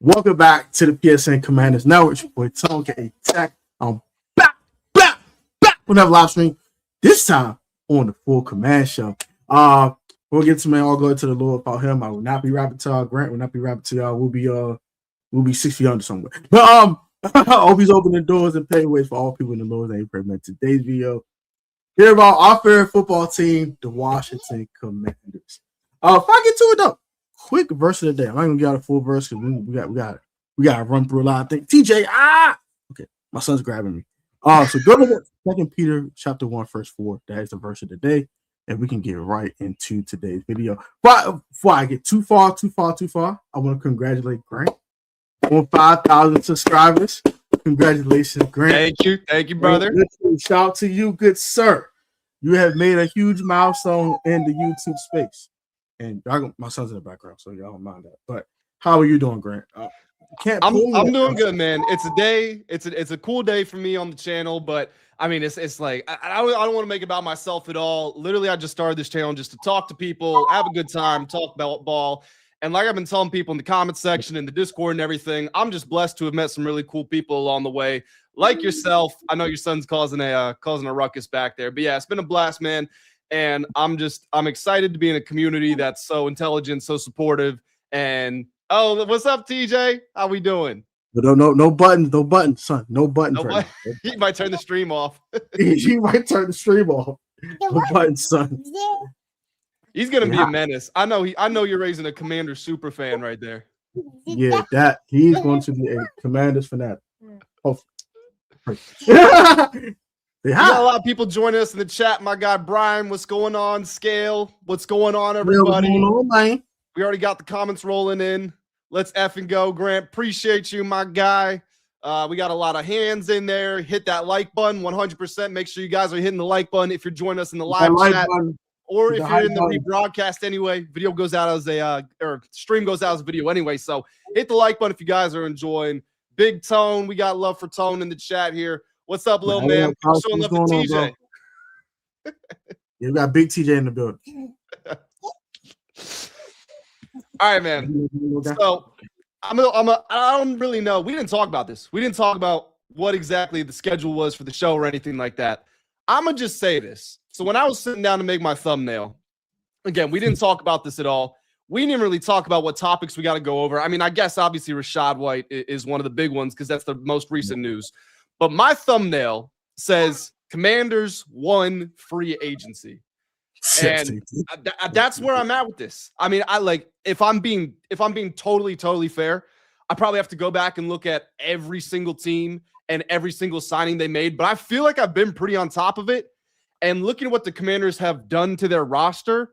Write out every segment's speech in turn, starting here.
Welcome back to the PSN Commanders Network. Your boy Tone, Tech. I'm back with another live stream. This time on the Full Command Show. We'll get to man. I'll go to the Lord about him. I will not be rapping to y'all. Grant will not be rapping to y'all. We'll be 6 feet under somewhere. But I hope he's opening doors and paving ways for all people in the Lord's name. Today's video here about our favorite football team, the Washington Commanders. If I get to it though, quick verse of the day. I'm not gonna get out a full verse because we got to run through a lot of things. TJ, okay, my son's grabbing me. So go to 2 Peter chapter 1, verse 4. That is the verse of the day, and we can get right into today's video. But before I get too far, I want to congratulate Grant on 5,000 subscribers. Congratulations, Grant. Thank you, brother. Shout out to you, good sir. You have made a huge milestone in the YouTube space. And my son's in the background, so y'all don't mind that. But how are you doing, Grant? I'm doing good, man. It's a day. It's a cool day for me on the channel, but I mean, it's like I don't want to make it about myself at all. Literally, I just started this channel just to talk to people, have a good time, talk about ball. And like I've been telling people in the comment section, in the Discord and everything, I'm just blessed to have met some really cool people along the way, like yourself. I know your son's causing a ruckus back there, but yeah, it's been a blast, man. And I'm excited to be in a community that's so intelligent, so supportive. And what's up, TJ? How we doing? No buttons, son. No buttons. Right now. He might turn the stream off. He might turn the stream off. No buttons, son. He's gonna be a menace. I know you're raising a Commander super fan right there. Yeah, that he's going to be a Commanders fanatic. Hopefully. We got a lot of people joining us in the chat. My guy Brian, what's going on? Scale, what's going on, everybody? We already got the comments rolling in. Let's effing go, Grant. Appreciate you, my guy. We got a lot of hands in there. Hit that like button, 100%. Make sure you guys are hitting the like button if you're joining us in the live chat, or if you're in the rebroadcast anyway. Video goes out as or stream goes out as a video anyway. So hit the like button if you guys are enjoying. Big Tone, we got love for Tone in the chat here. What's up, little man? Showing love to TJ. You got big TJ in the building. All right, man. So I don't really know. We didn't talk about this. We didn't talk about what exactly the schedule was for the show or anything like that. I'm going to just say this. So when I was sitting down to make my thumbnail, again, we didn't talk about this at all. We didn't really talk about what topics we got to go over. I mean, I guess obviously Rachaad White is one of the big ones because that's the most recent news. But my thumbnail says Commanders won free agency. And that's where I'm at with this. I mean, if I'm being totally fair, I probably have to go back and look at every single team and every single signing they made. But I feel like I've been pretty on top of it. And looking at what the Commanders have done to their roster,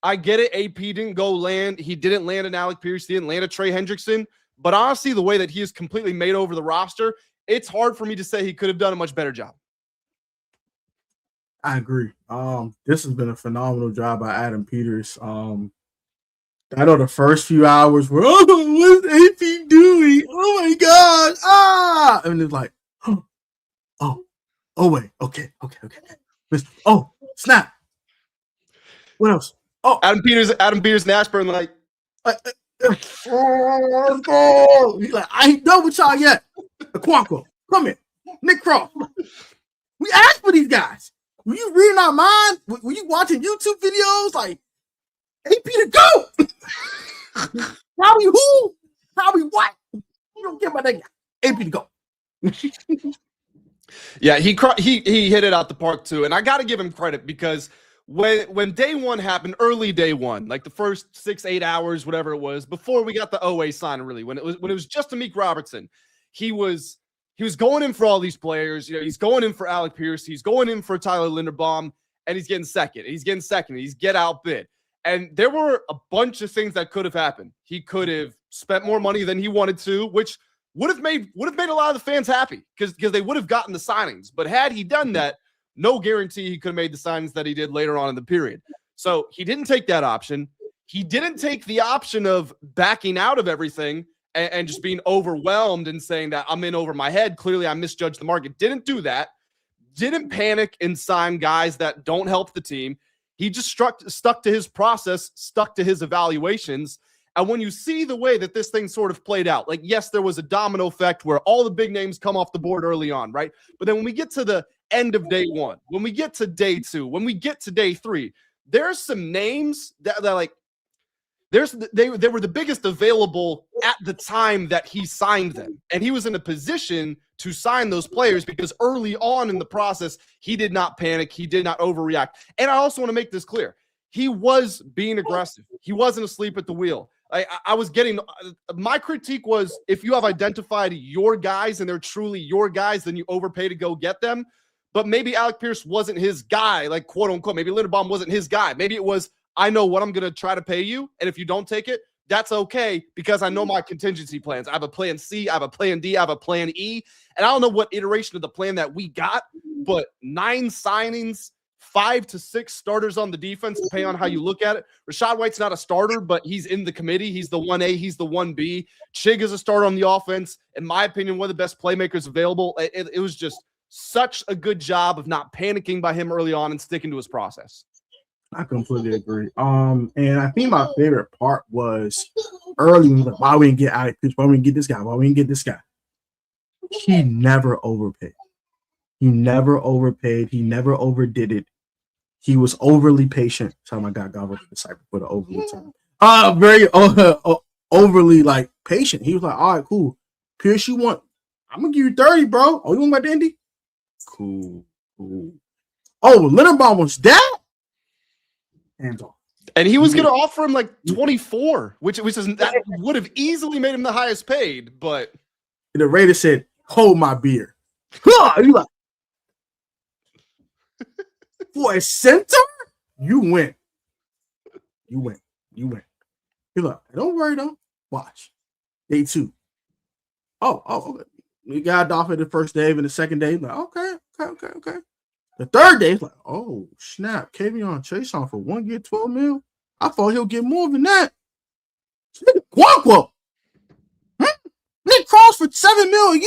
I get it. AP didn't go land. He didn't land an Alec Pierce. He didn't land a Trey Hendrickson. But honestly, the way that he has completely made over the roster, it's hard for me to say he could have done a much better job. I agree. This has been a phenomenal job by Adam Peters. I know the first few hours were, what's AP doing? Oh my God. And it's like, wait, okay. Oh, snap. What else? Oh, Adam Peters and Ashburn, like, let's go. He's like, I ain't done with y'all yet. Okonkwo, come here. Nick Croft. We asked for these guys. Were you reading our mind? Were you watching YouTube videos? Like, AP to go. Probably who? Probably what? You don't care about that guy. AP to go. Yeah, he hit it out the park too. And I got to give him credit because when day one happened, early day one, like the first 6-8 hours, whatever it was, before we got the Oweh sign, really, when it was just Amik Robertson, he was going in for all these players. You know, he's going in for Alec Pierce, he's going in for Tyler Linderbaum, and he's getting second. He's get outbid. And there were a bunch of things that could have happened. He could have spent more money than he wanted to, which would have made a lot of the fans happy because they would have gotten the signings. But had he done that, no guarantee he could have made the signings that he did later on in the period. So he didn't take that option. He didn't take the option of backing out of everything and just being overwhelmed and saying that I'm in over my head. Clearly, I misjudged the market. Didn't do that. Didn't panic and sign guys that don't help the team. He just stuck to his process, stuck to his evaluations. And when you see the way that this thing sort of played out, like, yes, there was a domino effect where all the big names come off the board early on, right? But then when we get to the end of day one, when we get to day two, when we get to day three, there's some names that like, they were the biggest available at the time that he signed them. And he was in a position to sign those players because early on in the process, he did not panic. He did not overreact. And I also want to make this clear. He was being aggressive. He wasn't asleep at the wheel. I was getting – my critique was if you have identified your guys and they're truly your guys, then you overpay to go get them. But maybe Alec Pierce wasn't his guy, like, quote unquote. Maybe Linderbaum wasn't his guy. Maybe it was, I know what I'm going to try to pay you, and if you don't take it, that's okay because I know my contingency plans. I have a plan C, I have a plan D, I have a plan E, and I don't know what iteration of the plan that we got, but 9 signings, 5 to 6 starters on the defense, depending on how you look at it. Rachaad White's not a starter, but he's in the committee. He's the 1A, he's the 1B. Chig is a starter on the offense. In my opinion, one of the best playmakers available. It was just such a good job of not panicking by him early on and sticking to his process. I completely agree. And I think my favorite part was early, like, why we didn't get Alex Pierce, why we didn't get this guy, why we didn't get this guy. He never overpaid. He never overpaid. He never overdid it. He was overly patient. Sorry, my God, got the cycle for the overly time. Very overly like patient. He was like, all right, cool. Pierce, you want? I'm gonna give you 30, bro. Oh, you want my dandy? Cool. Oh, Linderbaum was that? Hands off. And he was going to offer him like 24, which is that would have easily made him the highest paid. But the Raiders said, "Hold my beer." You like for a center? You win. You're like, don't worry though. Watch day 2. Oh, okay. We got Odafe the first day, and the second day, like, okay. The third day, it's like, oh, snap. Kavion Chaisson for 1 year, $12 million. I thought he'll get more than that. Okonkwo. Nick Cross for $7 million a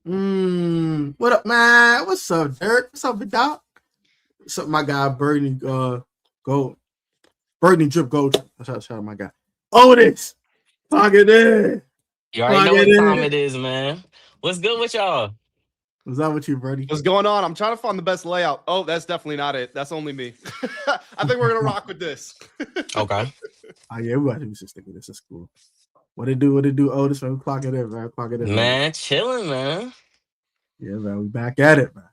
year. What up, man? What's up, Derek? What's up, Doc? What's up, my guy, Burgundy Drip Gold. Shout out my guy. Otis. Plug it in. You already know what time it is, man. What's good with y'all? What's up with you, Brady? What's going on? I'm trying to find the best layout. Oh, that's definitely not it. That's only me. I think we're going to rock with this. Okay. Oh, yeah, we should stick with this. It's cool. What it do, Otis? Man, clock it in, man. Man, chilling, man. Yeah, man, we back at it, man.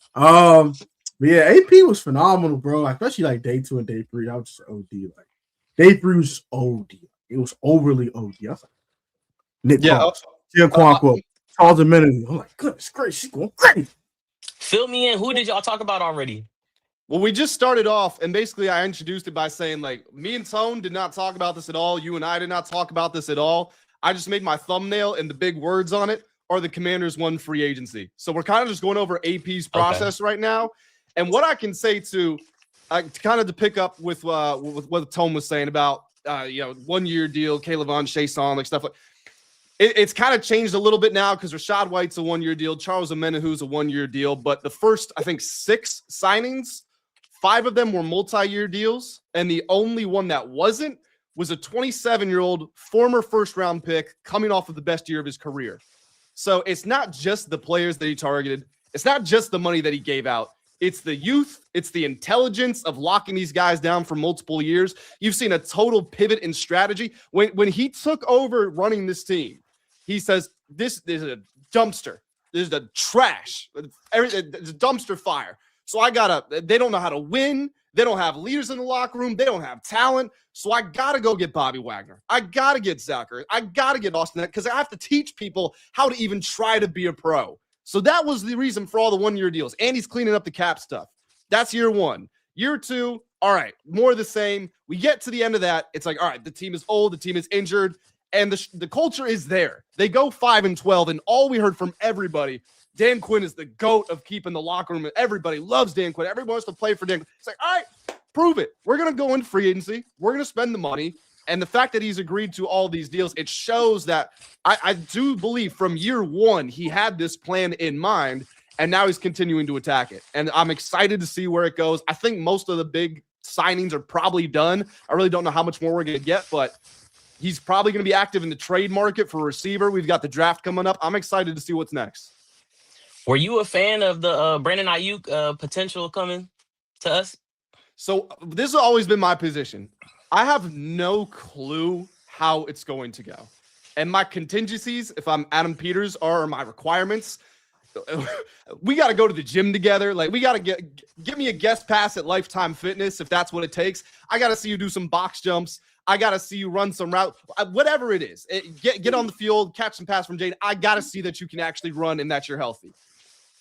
But yeah, AP was phenomenal, bro. Especially like day 2 and day 3. I was just OD. Like day 3 was just OD. It was overly OD. I was like, Nick Cross, Chig Okonkwo, Charles Omenihu. I'm like, goodness gracious, she's going crazy. Fill me in. Who did y'all talk about already? Well, we just started off, and basically I introduced it by saying, like, me and Tone did not talk about this at all. You and I did not talk about this at all. I just made my thumbnail, and the big words on it are the Commanders won free agency. So we're kind of just going over AP's process right now. And what I can say to kind of to pick up with what Tone was saying about 1 year deal, Caleb on Chaisson, like stuff like. It's kind of changed a little bit now because Rachaad White's a 1 year deal. Charles Omenihu's a 1 year deal. But the first, I think, 6 signings, 5 of them were multi-year deals. And the only one that wasn't was a 27-year-old former first-round pick coming off of the best year of his career. So it's not just the players that he targeted. It's not just the money that he gave out. It's the youth. It's the intelligence of locking these guys down for multiple years. You've seen a total pivot in strategy. When he took over running this team, he says, this is a dumpster. This is a trash. It's a dumpster fire. So they don't know how to win. They don't have leaders in the locker room. They don't have talent. So I got to go get Bobby Wagner. I got to get Zucker. I got to get Austin because I have to teach people how to even try to be a pro. So that was the reason for all the 1 year deals. And he's cleaning up the cap stuff. That's year 1. Year 2, all right, more of the same. We get to the end of that. It's like, all right, the team is old. The team is injured. And the culture is there. They go 5-12, and all we heard from everybody, Dan Quinn is the GOAT of keeping the locker room. Everybody loves Dan Quinn. Everybody wants to play for Dan Quinn. It's like, all right, prove it. We're going to go in free agency. We're going to spend the money. And the fact that he's agreed to all these deals, it shows that I do believe from year 1, he had this plan in mind, and now he's continuing to attack it. And I'm excited to see where it goes. I think most of the big signings are probably done. I really don't know how much more we're going to get, but he's probably going to be active in the trade market for a receiver. We've got the draft coming up. I'm excited to see what's next. Were you a fan of the Brandon Aiyuk potential coming to us? So this has always been my position. I have no clue how it's going to go. And my contingencies, if I'm Adam Peters, are my requirements. We got to go to the gym together. Like, we got to give me a guest pass at Lifetime Fitness if that's what it takes. I got to see you do some box jumps. I got to see you run some route, whatever it is. Get on the field, catch some pass from Jayden. I got to see that you can actually run and that you're healthy.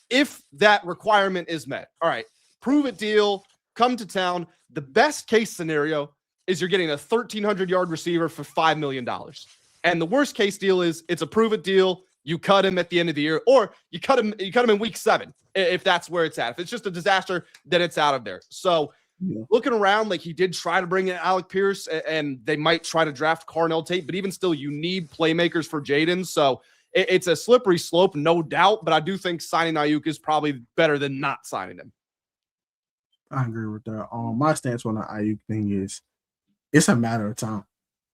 If that requirement is met, all right, prove it deal, come to town. The best case scenario is you're getting a 1,300-yard receiver for $5 million. And the worst case deal is it's a prove it deal. You cut him at the end of the year, or you cut him in week 7, if that's where it's at. If it's just a disaster, then it's out of there. So looking around, like, he did try to bring in Alec Pierce, and they might try to draft Carnell Tate, but even still, you need playmakers for Jayden. So it's a slippery slope, no doubt, but I do think signing Aiyuk is probably better than not signing him. I agree with that. My stance on the Aiyuk thing is it's a matter of time.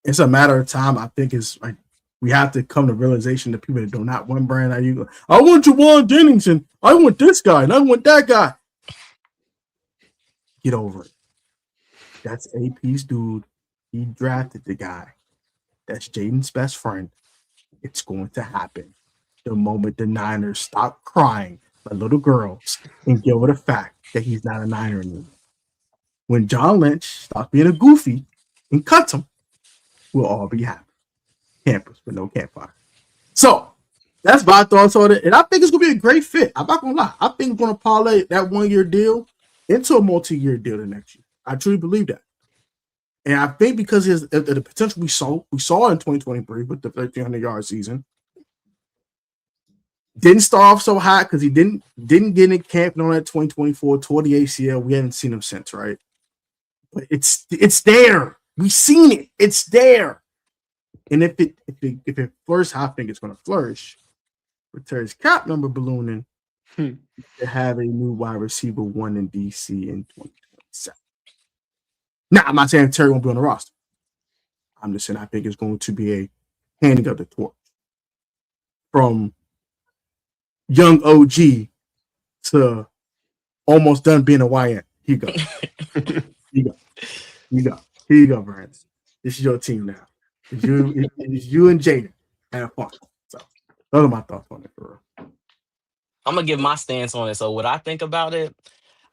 It's a matter of time. I think it's like we have to come to realization that people that do not want Brandon Aiyuk, I want Juwan Jennings, and I want this guy, and I want that guy. Get over it. That's AP's dude. He drafted the guy. That's Jayden's best friend. It's going to happen the moment the Niners stop crying like little girls and get over the fact that he's not a Niner anymore. When John Lynch stops being a goofy and cuts him, we'll all be happy. Campus with no campfire. So that's my thoughts on it. And I think it's going to be a great fit. I'm not going to lie. I think it's going to parlay that 1-year deal into a multi-year deal the next year. I truly believe that. And I think because of the potential we saw in 2023 with the 1,300-yard season, didn't start off so hot because he didn't get in camp on that 2024 toward the ACL. We haven't seen him since, right? But it's there. We've seen it. It's there. And if it flourishes, I think it's going to flourish. With Terry's cap number ballooning, to have a new wide receiver 1 in DC in 2027. Now, I'm not saying Terry won't be on the roster. I'm just saying I think it's going to be a handing of the torch from young OG to almost done being a YN. Here you go. Here you go, Brandon. This is your team now. It's you and Jayden. Have fun. So those are my thoughts on it, for real. I'm going to give my stance on it. So what I think about it,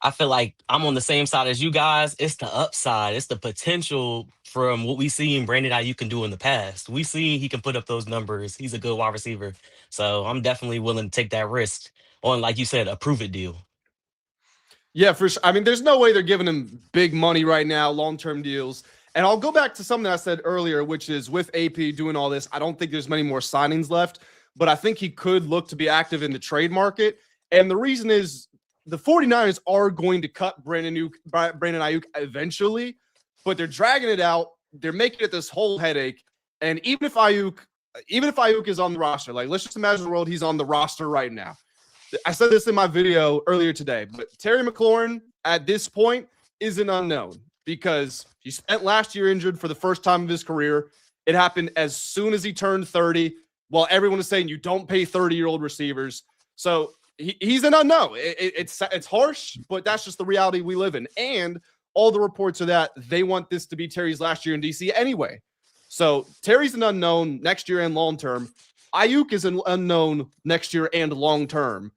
I feel like I'm on the same side as you guys. It's the upside. It's the potential from what we see in Brandon Aiyuk can do in the past. We see he can put up those numbers. He's a good wide receiver. So I'm definitely willing to take that risk on, like you said, a prove-it deal. Yeah, for sure. I mean, there's no way they're giving him big money right now, long-term deals. And I'll go back to something I said earlier, which is with AP doing all this, I don't think there's many more signings left, but I think he could look to be active in the trade market. And the reason is the 49ers are going to cut Brandon Aiyuk eventually, but they're dragging it out. They're making it this whole headache. And even if Aiyuk is on the roster, like, let's just imagine the world he's on the roster right now. I said this in my video earlier today, but Terry McLaurin at this point is an unknown because he spent last year injured for the first time of his career. It happened as soon as he turned 30, while everyone is saying you don't pay 30-year-old receivers. So he's an unknown. It's harsh, but that's just the reality we live in. And all the reports are that they want this to be Terry's last year in DC anyway. So Terry's an unknown next year and long-term. Aiyuk is an unknown next year and long-term.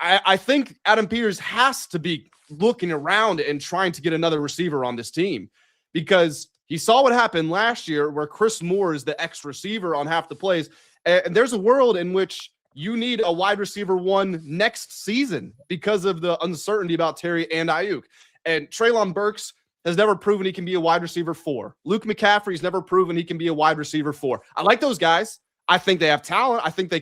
I think Adam Peters has to be looking around and trying to get another receiver on this team because he saw what happened last year where Chris Moore is the X receiver on half the plays. And there's a world in which you need a wide receiver 1 next season because of the uncertainty about Terry and Aiyuk. And Treylon Burks has never proven he can be a wide receiver 4. Luke McCaffrey's never proven he can be a wide receiver 4. I like those guys. I think they have talent. I think they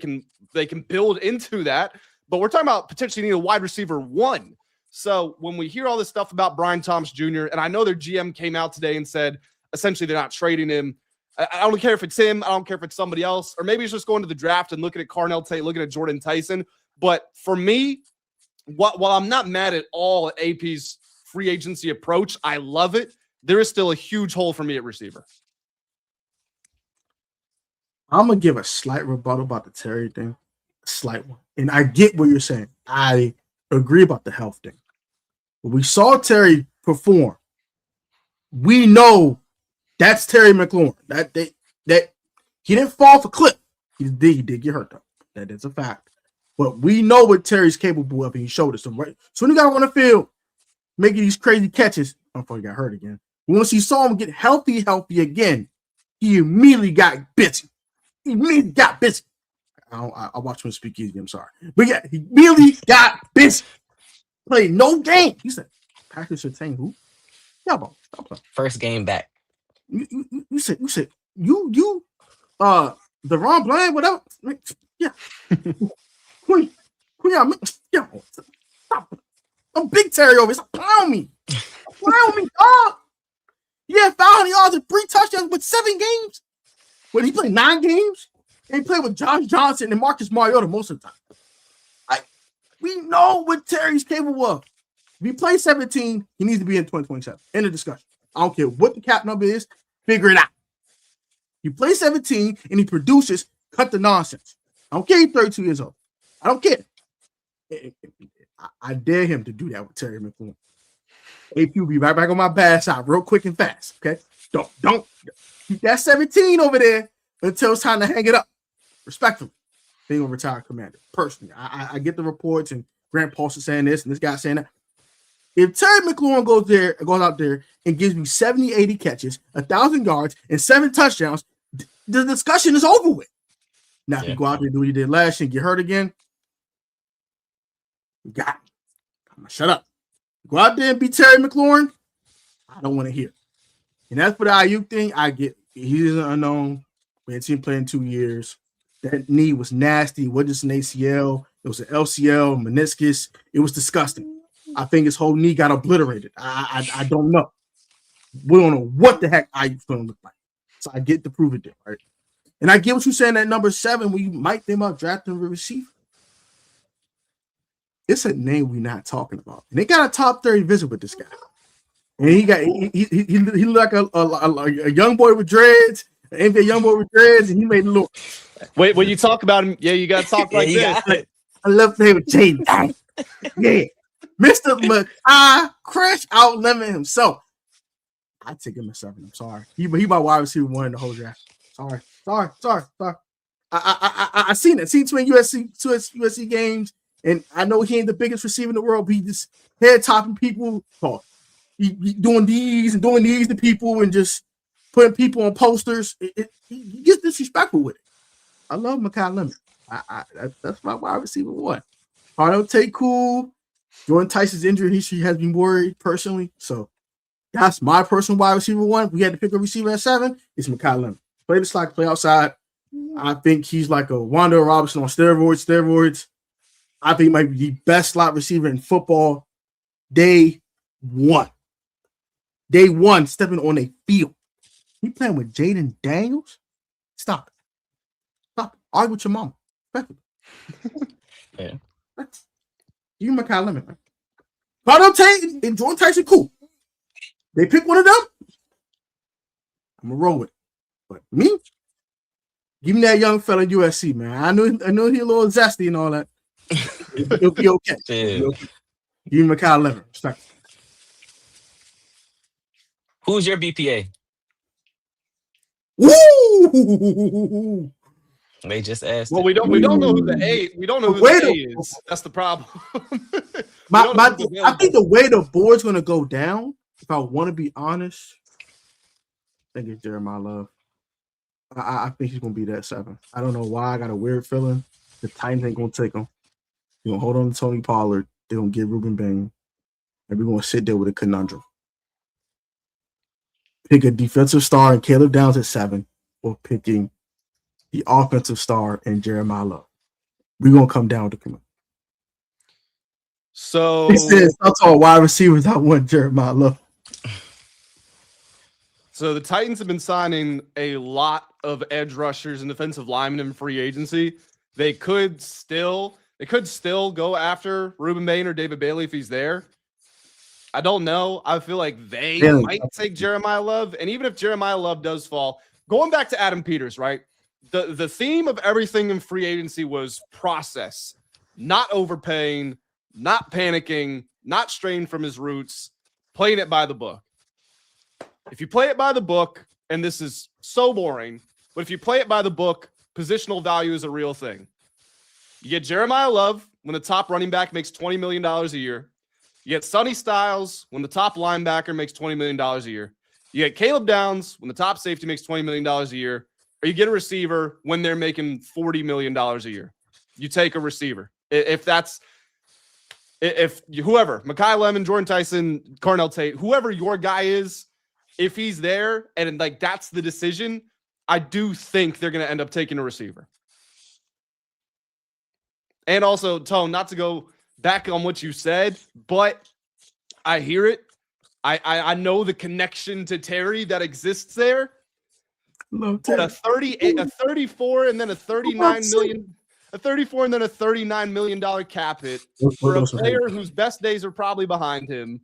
can build into that. But we're talking about potentially needing a wide receiver 1. So when we hear all this stuff about Brian Thomas Jr., and I know their GM came out today and said, essentially, they're not trading him. I don't care if it's him. I don't care if it's somebody else. Or maybe it's just going to the draft and looking at Carnell Tate, looking at Jordan Tyson. But for me, while I'm not mad at all at AP's free agency approach. I love it. There is still a huge hole for me at receiver. I'm going to give a slight rebuttal about the Terry thing. A slight one. And I get what you're saying. I agree about the health thing. But we saw Terry perform. We know that's Terry McLaurin. That he didn't fall for clip. He did get hurt, though. That is a fact. But we know what Terry's capable of, and he showed us. So, right? So when he got on the field, making these crazy catches, before he got hurt again. Once he saw him get healthy again, he immediately got busy. I watched him speak easy. I'm sorry. But yeah, he immediately got busy. Played no game. He said, Packers should saying who? Yeah, bro. Stop playing. First game back. You said, the Ron Bland, whatever. Yeah. Queen, yeah. Stop. I'm Big Terry over here. Stop playing me. Dog. Yeah, 500 yards and 3 touchdowns with 7 games. When he played 9 games, and he played with Josh Johnson and Marcus Mariota most of the time. We know what Terry's capable of. If he plays 17, he needs to be in 2027. End of discussion. I don't care what the cap number is. Figure it out. He plays 17 and he produces. Cut the nonsense. I don't care. He's 32 years old. I don't care. I dare him to do that with Terry McLaurin. AP will be right back on my bad side real quick and fast. Okay? Don't keep that 17 over there until it's time to hang it up. Respectfully. Being a retired commander. Personally. I get the reports and Grant Paulson saying this and this guy saying that. If Terry McLaurin goes out there and gives me 70, 80 catches, 1,000 yards, and 7 touchdowns, the discussion is over with. Now, if you go out there and do what you did last year and get hurt again, you got it. I'm going to shut up. Go out there and be Terry McLaurin, I don't want to hear. And that's for the Aiyuk thing. I get he's an unknown. We hadn't seen him play in 2 years. That knee was nasty. It wasn't just an ACL. It was an LCL, meniscus. It was disgusting. I think his whole knee got obliterated. I don't know. We don't know what the heck Aiyuk's going to look like. So I get to prove it there, right? And I get what you're saying at number 7 when you might think about drafting a receiver. It's a name we're not talking about. And they got a top 30 visit with this guy. And he looked like a young boy with dreads, an NBA young boy with dreads, and he made it look. Wait, when you talk about him, yeah, you got to talk like this. I love the name of Jayden Daniels. Yeah. Mr. Makai Crash out limit himself. I take him at 7. I'm sorry. He my wide receiver 1 in the whole draft. Sorry. I seen it. Seen 2 USC games, and I know he ain't the biggest receiver in the world, but he just head topping people. He doing these to people and just putting people on posters. He gets disrespectful with it. I love Makai Lemon. That's my wide receiver 1. Hard take cool. Jordan Tyson's injury history has been worried personally. So that's my personal wide receiver 1. We had to pick a receiver at 7. It's Makai Lemon. Play the slot, play outside. I think he's like a Wanda Robertson on steroids. I think he might be the best slot receiver in football day 1. Day 1, stepping on a field. He playing with Jayden Daniels? Stop it. Argue with your mama. Yeah. You Makai Lemon, man. Brandon Aiyuk and Jordan Tyson, cool. They pick one of them. I'm gonna roll with it. But me, give me that young fella in USC, man. I know he's a little zesty and all that. It'll be okay. Yeah. Give me Makai Lemon. Respect. Who's your BPA? Woo! They just asked. Well, we don't know who the A. We don't know who the A is. That's the problem. I think the way the board's gonna go down, if I want to be honest, I think it's Jeremiah Love. I think he's gonna be that 7. I don't know why. I got a weird feeling the Titans ain't gonna take him. They're gonna hold on to Tony Pollard. They're gonna get Ruben Bain, and we're gonna sit there with a conundrum. Pick a defensive star and Caleb Downs at 7, or picking the offensive star and Jeremiah Love. We're gonna come down to command. So he says, "That's all wide receivers. I want Jeremiah Love." So the Titans have been signing a lot of edge rushers and defensive linemen in free agency. They could still go after Ruben Bain or David Bailey if he's there. I don't know. I feel like they might take Jeremiah Love. And even if Jeremiah Love does fall, going back to Adam Peters, right? The theme of everything in free agency was process, not overpaying, not panicking, not straying from his roots, playing it by the book. If you play it by the book, and this is so boring, but if you play it by the book, positional value is a real thing. You get Jeremiah Love when the top running back makes $20 million a year. You get Sonny Styles when the top linebacker makes $20 million a year. You get Caleb Downs when the top safety makes $20 million a year. Or you get a receiver when they're making $40 million a year. You take a receiver. If whoever, Mekhi Lemon, Jordan Tyson, Carnell Tate, whoever your guy is, if he's there and like that's the decision, I do think they're going to end up taking a receiver. And also, Tone, not to go back on what you said, but I hear it. I know the connection to Terry that exists there. But a 34 and then a 39 million, a 34 and then a $39 million cap hit for a player whose best days are probably behind him.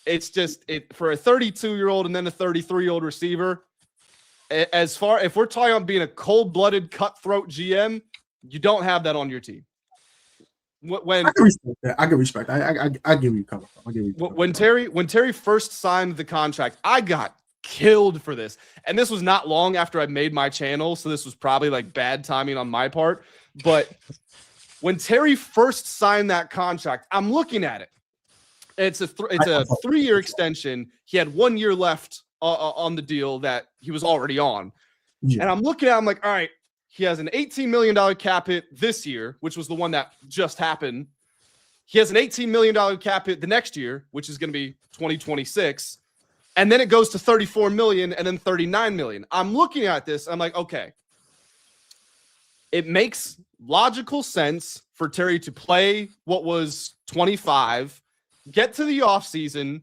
It's just for a 32-year-old and then a 33-year-old receiver. If we're talking about being a cold-blooded, cutthroat GM, you don't have that on your team. When I can respect that. I can respect. I give you cover. When Terry first signed the contract, I got killed for this, and this was not long after I made my channel, so this was probably like bad timing on my part. But when Terry first signed that contract, I'm looking at it. It's a 3-year extension. He had 1 year left on the deal that he was already on, and I'm looking at. I'm like, all right. He has an $18 million cap hit this year, which was the one that just happened. He has an $18 million cap hit the next year, which is going to be 2026. And then it goes to $34 million and then $39 million. I'm looking at this. I'm like, okay. It makes logical sense for Terry to play what was 25, get to the offseason,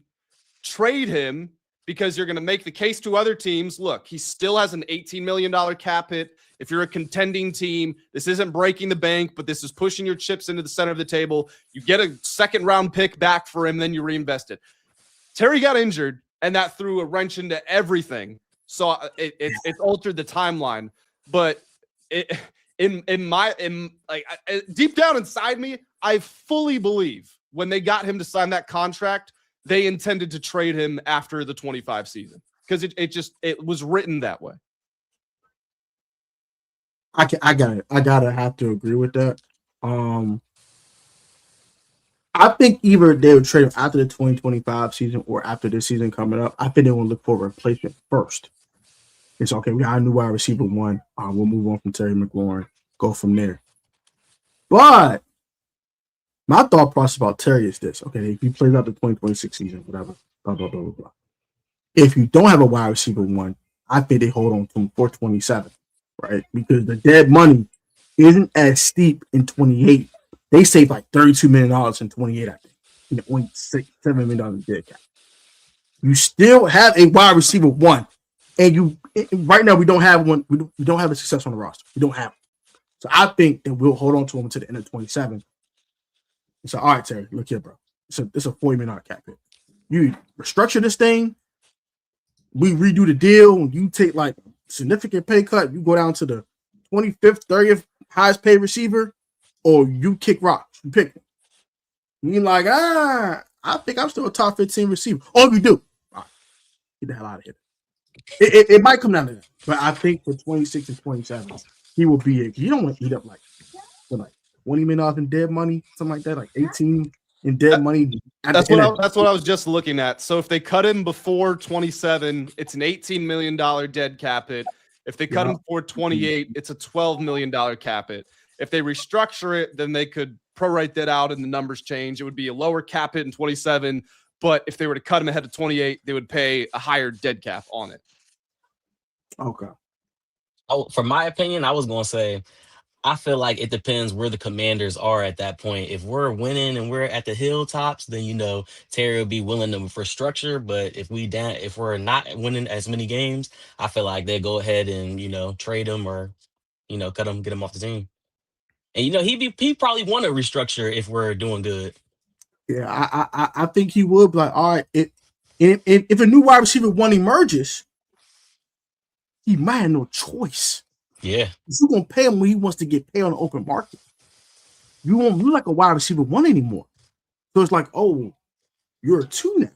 trade him, because you're going to make the case to other teams. Look, he still has an $18 million cap hit. If you're a contending team, this isn't breaking the bank, but this is pushing your chips into the center of the table. You get a second-round pick back for him, then you reinvest it. Terry got injured, and that threw a wrench into everything. So it altered the timeline. But deep down inside me, I fully believe when they got him to sign that contract, they intended to trade him after the 25 season because it was written that way. I gotta have to agree with that. I think either they would trade him after the 2025 season or after this season coming up. I think they will look for a replacement first. It's okay. We got a new wide receiver one. We'll move on from Terry McLaurin. Go from there. But my thought process about Terry is this. Okay, if he plays out the 2026 season, whatever, blah, blah, blah, blah, blah. If you don't have a wide receiver one, I think they hold on to him for 27. Right, because the dead money isn't as steep in 28. They saved like $32 million in 28, I think. And only $7 million in dead cap. You still have a wide receiver one, and right now we don't have one. We don't have a success on the roster. We don't have one. So I think that we'll hold on to him until the end of 27. So all right, Terry, look here, bro. It's a $40 million cap hit. You restructure this thing. We redo the deal. You take like significant pay cut, you go down to the 25th, 30th highest paid receiver, or you kick rocks. You pick them. You're like, I think I'm still a top 15 receiver. Oh, you do. All right, get the hell out of here. It might come down to that, but I think for 26 and 27, he will be it. You don't want to eat up like $20 million in dead money, something like that, like 18 in dead money. That's what I was just looking at. So if they cut him before 27, it's an $18 million dead cap hit. If they cut him before 28, it's a $12 million cap hit. If they restructure it, then they could prorate that out and the numbers change. It would be a lower cap hit in 27, but if they were to cut him ahead of 28, they would pay a higher dead cap on it. Okay. Oh, for my opinion, I was going to say, I feel like it depends where the Commanders are at that point. If we're winning and we're at the hilltops, then Terry will be willing to for structure. But if we're not winning as many games, I feel like they go ahead and trade him or cut him, get him off the team. And he probably want to restructure if we're doing good. Yeah, I think he would be like, all right, if a new wide receiver one emerges, he might have no choice. Yeah. You're going to pay him when he wants to get paid on the open market. You won't look like a wide receiver one anymore. So it's like, oh, you're a 2 now.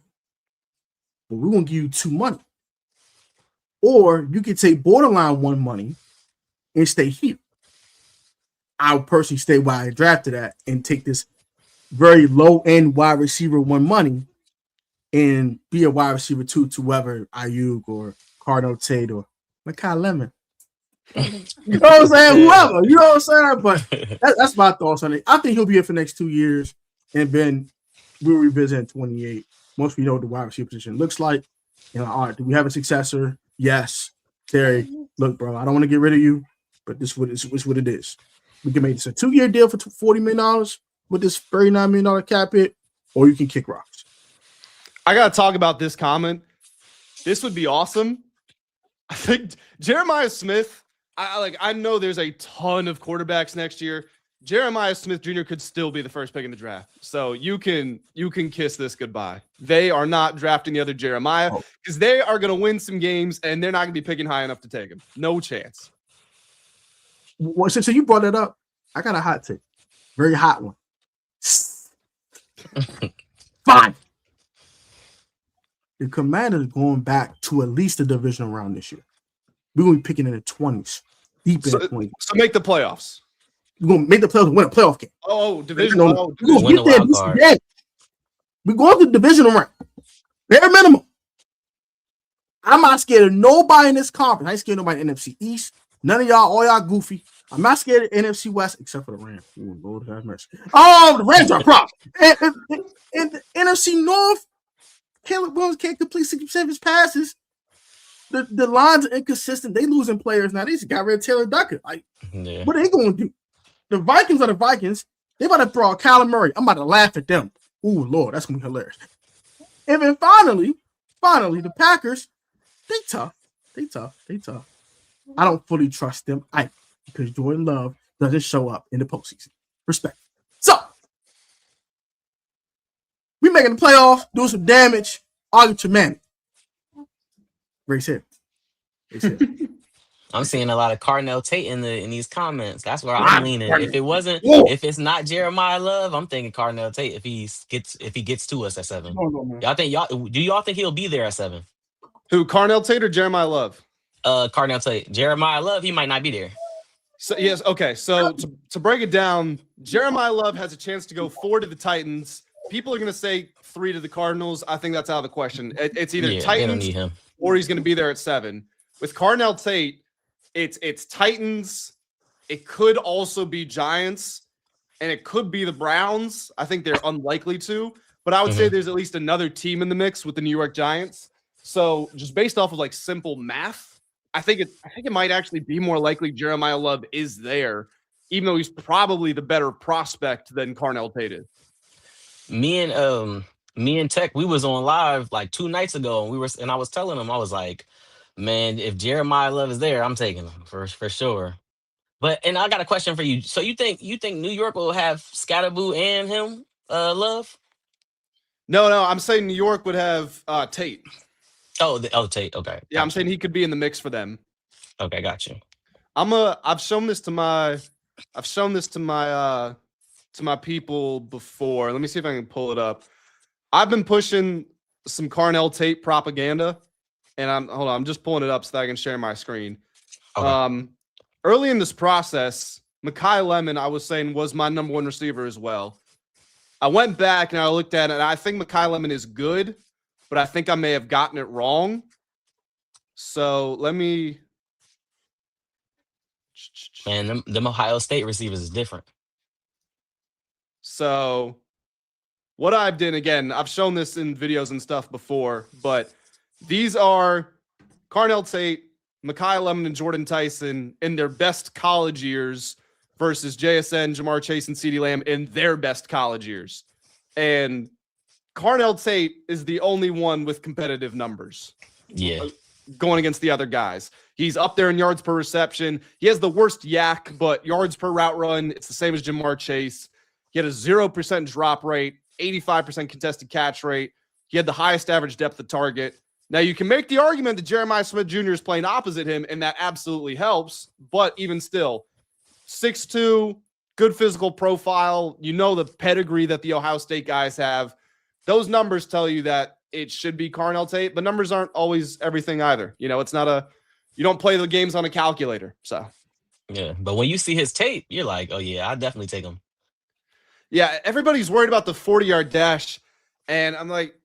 But we're going to give you 2 money. Or you could take borderline 1 money and stay here. I would personally stay where I drafted at and take this very low-end wide receiver 1 money and be a wide receiver 2 to whoever, Aiyuk or Cardinal Tate or Makai Lemon. You know what I'm saying? Whoever. You know what I'm saying? But that's my thoughts on it. I think he'll be here for the next 2 years, and then we'll revisit in 28. Once we know what the wide receiver position looks like. You know, all right, do we have a successor? Yes. Terry, look, bro, I don't want to get rid of you, but this is what it is. We can make this a 2-year deal for $40 million with this $39 million cap hit, or you can kick rocks. I got to talk about this comment. This would be awesome. I think Jeremiah Smith, I know there's a ton of quarterbacks next year. Jeremiah Smith Jr. could still be the first pick in the draft. So you can kiss this goodbye. They are not drafting the other Jeremiah because they are going to win some games and they're not going to be picking high enough to take him. No chance. Well, so you brought that up. I got a hot take. Very hot one. Fine. The Commanders going back to at least the divisional round this year. We're going to be picking in the 20s. Deep in the 20s. So make the playoffs. We're going to make the playoffs and win a playoff game. Divisional. We're going to get there this game. We're going to the divisional round. Bare minimum. I'm not scared of nobody in this conference. I ain't scared of nobody in NFC East. None of y'all, all y'all goofy. I'm not scared of NFC West except for the Rams. Oh, Lord have mercy. Oh, the Rams are a problem. And the NFC North, Caleb Williams can't complete 60% of his passes. The lines are inconsistent. They losing players now. They just got rid of Taylor Duckett. Like, what are they going to do? The Vikings are the Vikings. They about to throw out Kyler Murray. I'm about to laugh at them. Oh, Lord, that's going to be hilarious. And then finally, the Packers, they tough. I don't fully trust them because Jordan Love doesn't show up in the postseason. Respect. So, we making the playoffs, doing some damage, argue to man. Race here. I'm seeing a lot of Cardinal Tate in these comments. That's where I'm leaning. If it's not Jeremiah Love, I'm thinking Cardinal Tate if he gets to us at 7. Do y'all think he'll be there at 7? Who, Cardinal Tate or Jeremiah Love? Cardinal Tate. Jeremiah Love, he might not be there. So yes, okay. So to break it down, Jeremiah Love has a chance to go 4 to the Titans. People are going to say 3 to the Cardinals. I think that's out of the question. It's either Titans they don't need him. Or he's going to be there at 7. With Cardinal Tate, it's Titans. It could also be Giants, and it could be the Browns. I think they're unlikely to, but I would say there's at least another team in the mix with the New York Giants. So just based off of like simple math, I think it might actually be more likely Jeremiah Love is there, even though he's probably the better prospect than Cardinal Tate is. Me and Tech, we was on live like 2 nights ago, and I was telling him, I was like, man, if Jeremiah Love is there, I'm taking him for sure. And I got a question for you. So you think New York will have Scatterboo and him, Love? No, I'm saying New York would have Tate. Tate. Okay. Yeah, I'm saying he could be in the mix for them. Okay, got you. I've shown this to my people before. Let me see if I can pull it up. I've been pushing some Cardinal Tate propaganda, and I'm just pulling it up so that I can share my screen. Okay. Early in this process, Makai Lemon, I was saying, was my number 1 receiver as well. I went back and I looked at it, and I think Makai Lemon is good, but I think I may have gotten it wrong. So let me. Man, them Ohio State receivers is different. So what I've done, again, I've shown this in videos and stuff before, but these are Cardinal Tate, Makai Lemon, and Jordan Tyson in their best college years versus JSN, Jamar Chase, and CeeDee Lamb in their best college years. And Cardinal Tate is the only one with competitive numbers. Yeah. Going against the other guys. He's up there in yards per reception. He has the worst yak, but yards per route run, it's the same as Jamar Chase. He had a 0% drop rate. 85% contested catch rate. He had the highest average depth of target. Now, you can make the argument that Jeremiah Smith Jr. is playing opposite him, and that absolutely helps. But even still, 6'2", good physical profile. You know the pedigree that the Ohio State guys have. Those numbers tell you that it should be Carnell Tate, but numbers aren't always everything either. You know, it's not you don't play the games on a calculator. So, yeah. But when you see his tape, you're like, oh, yeah, I'd definitely take him. Yeah, everybody's worried about the 40-yard dash, and I'm like,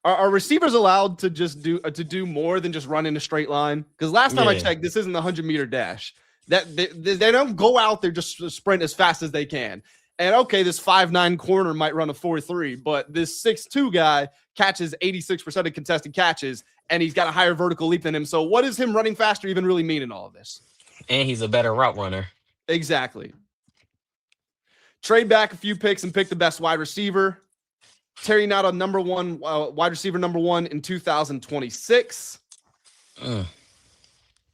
are receivers allowed to just do more than just run in a straight line? Because last time I checked, this isn't the 100-meter dash. That they don't go out there just sprint as fast as they can. And okay, this 5'9" corner might run a 4.3, but this 6'2" guy catches 86% of contested catches, and he's got a higher vertical leap than him. So what does him running faster even really mean in all of this? And he's a better route runner. Exactly. Trade back a few picks and pick the best wide receiver. Terry not a number one wide receiver number 1 in 2026.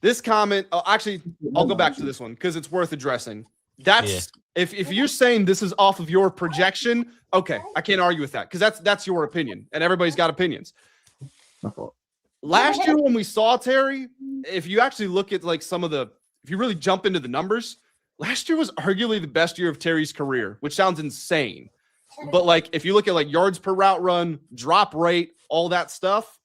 This comment, actually, I'll go back to this one because it's worth addressing. If you're saying this is off of your projection, okay, I can't argue with that because that's your opinion, and everybody's got opinions. Last year when we saw Terry, if you actually look at like if you really jump into the numbers, last year was arguably the best year of Terry's career, which sounds insane. But like if you look at like yards per route run, drop rate, all that stuff,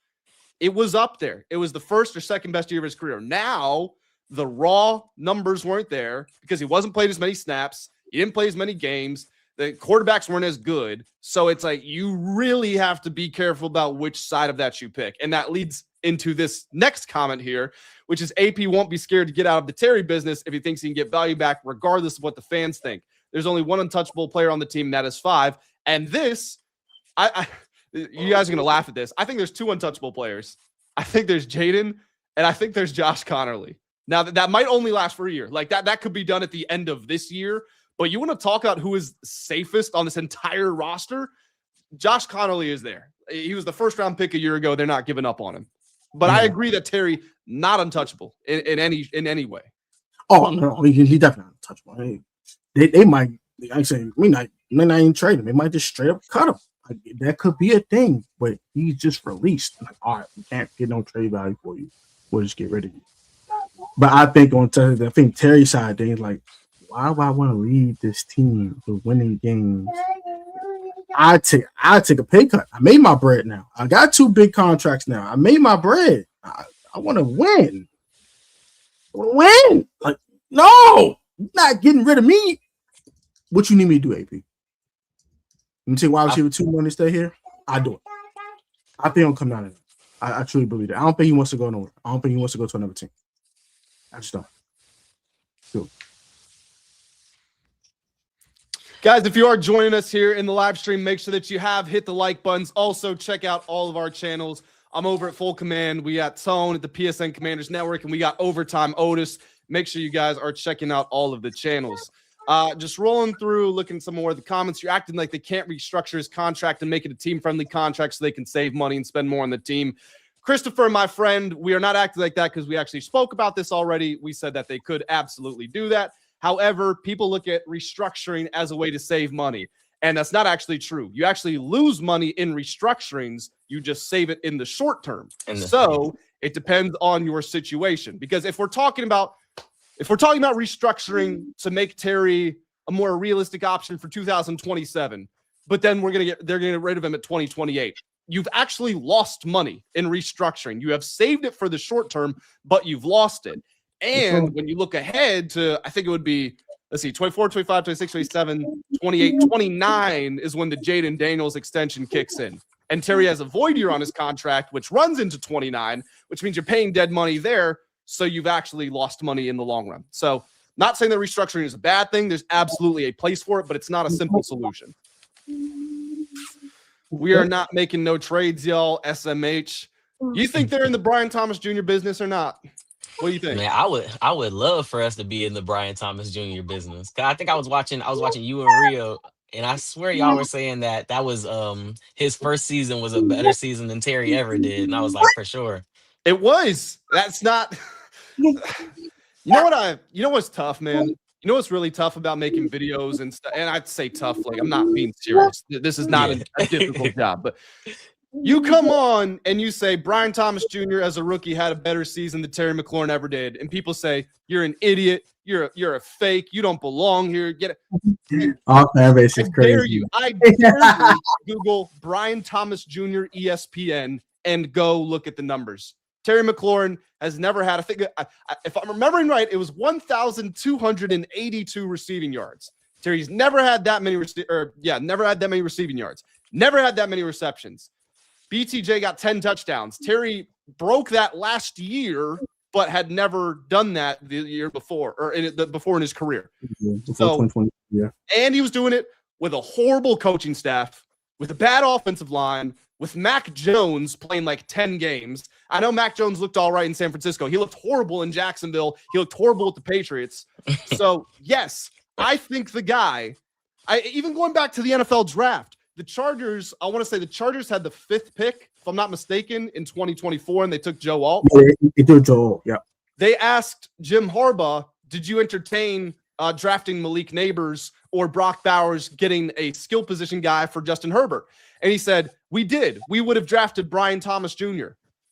it was up there. It was the first or second best year of his career. Now, the raw numbers weren't there because he wasn't played as many snaps. He didn't play as many games. The quarterbacks weren't as good. So it's like you really have to be careful about which side of that you pick. And that leads into this next comment here, which is AP won't be scared to get out of the Terry business if he thinks he can get value back regardless of what the fans think. There's only one untouchable player on the team, and that is 5. And this, you guys are going to laugh at this. I think there's 2 untouchable players. I think there's Jayden, and I think there's Josh Connerly. Now, that might only last for a year. Like, that could be done at the end of this year. But you want to talk about who is safest on this entire roster? Josh Connerly is there. He was the first-round pick a year ago. They're not giving up on him. But I agree that Terry, not untouchable in any way. Oh, no, he definitely not untouchable. They might, I say, may not even trade him. They might just straight up cut him. Like, that could be a thing, but he's just released. Like, all right, we can't get no trade value for you. We'll just get rid of you. But I think Terry's side thing is like, why would I want to leave this team for winning games? I take a pay cut. I made my bread now. I got 2 big contracts now. I made my bread. I want to win. Like, no, you're not getting rid of me. What you need me to do, AP? Let me tell you why receiver 2 want to stay here. I do it. I think he'll come down. I truly believe that. I don't think he wants to go nowhere. I don't think he wants to go to another team. I just don't. Cool. Guys, if you are joining us here in the live stream, make sure that you have hit the like buttons. Also, check out all of our channels. I'm over at Full Command. We got Tone at the PSN Commanders Network, and we got Overtime Otis. Make sure you guys are checking out all of the channels. Just rolling through, looking at some more of the comments. You're acting like they can't restructure his contract and make it a team-friendly contract so they can save money and spend more on the team. Christopher, my friend, we are not acting like that because we actually spoke about this already. We said that they could absolutely do that. However, people look at restructuring as a way to save money, and that's not actually true. You actually lose money in restructurings. You just save it in the short term. So it depends on your situation, because if we're talking about restructuring to make Terry a more realistic option for 2027, but then they're going to get rid of him at 2028. You've actually lost money in restructuring. You have saved it for the short term, but you've lost it. And when you look ahead to, I think it would be, 24, 25, 26, 27, 28, 29 is when the Jayden Daniels extension kicks in. And Terry has a void year on his contract, which runs into 29, which means you're paying dead money there. So you've actually lost money in the long run. So not saying that restructuring is a bad thing. There's absolutely a place for it, but it's not a simple solution. We are not making no trades, y'all. SMH. You think they're in the Brian Thomas Jr. business or not? What do you think? Man, I would love for us to be in the Brian Thomas Jr. business. Cause I think I was watching you and Rio, and I swear y'all were saying that was his first season was a better season than Terry ever did. And I was like, for sure. It was. That's not. You know what's tough, man? You know what's really tough about making videos and stuff? And I'd say tough, like I'm not being serious. This is not a difficult job, but you come on and you say Brian Thomas Jr. as a rookie had a better season than Terry McLaurin ever did, and people say you're an idiot, you're a fake, you don't belong here. Get it? Our fan base is crazy. I dare you Google Brian Thomas Jr. ESPN and go look at the numbers. Terry McLaurin has never had, if I'm remembering right, it was 1,282 receiving yards. Terry's never had that many never had that many receiving yards. Never had that many receptions. BTJ got 10 touchdowns. Terry broke that last year, but had never done that the year before or before in his career. And he was doing it with a horrible coaching staff, with a bad offensive line, with Mac Jones playing like 10 games. I know Mac Jones looked all right in San Francisco. He looked horrible in Jacksonville. He looked horrible with the Patriots. So, yes, I think the guy, even going back to the NFL draft, the Chargers, I want to say the Chargers had the 5th pick, if I'm not mistaken, in 2024, and they took Joe Alt. Yeah, they took Joe Alt, yeah. They asked Jim Harbaugh, did you entertain drafting Malik Neighbors or Brock Bowers getting a skill position guy for Justin Herbert? And he said, we did. We would have drafted Brian Thomas Jr.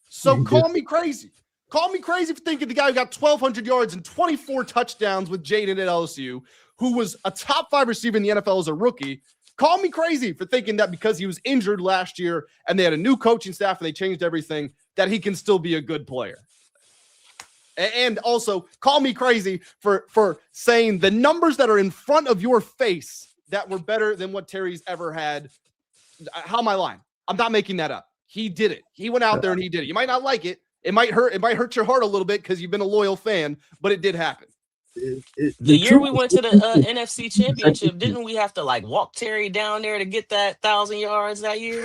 So call me crazy. Call me crazy for thinking the guy who got 1,200 yards and 24 touchdowns with Jayden at LSU, who was a top 5 receiver in the NFL as a rookie. Call me crazy for thinking that because he was injured last year and they had a new coaching staff and they changed everything, that he can still be a good player. And also call me crazy for saying the numbers that are in front of your face that were better than what Terry's ever had. How am I lying? I'm not making that up. He did it. He went out there and he did it. You might not like it. It might hurt your heart a little bit because you've been a loyal fan, but it did happen. The year we went to the NFC Championship, didn't we have to like walk Terry down there to get that 1,000 yards that year?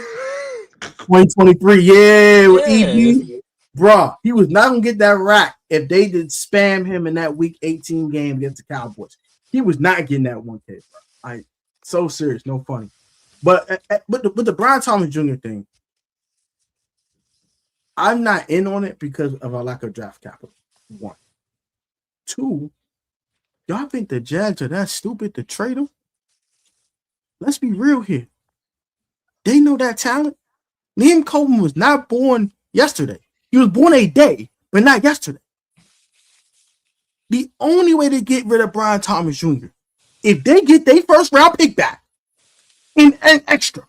2023, yeah, with EB. Bruh, he was not going to get that rack if they did spam him in that Week 18 game against the Cowboys. He was not getting that 1K, bro. So serious, no funny. But the Brian Thomas Jr. thing, I'm not in on it because of a lack of draft capital. 1. 2, y'all think the Jags are that stupid to trade him? Let's be real here. They know that talent. Liam Coleman was not born yesterday. He was born a day, but not yesterday. The only way to get rid of Brian Thomas Jr., if they get their first round pick back in an extra,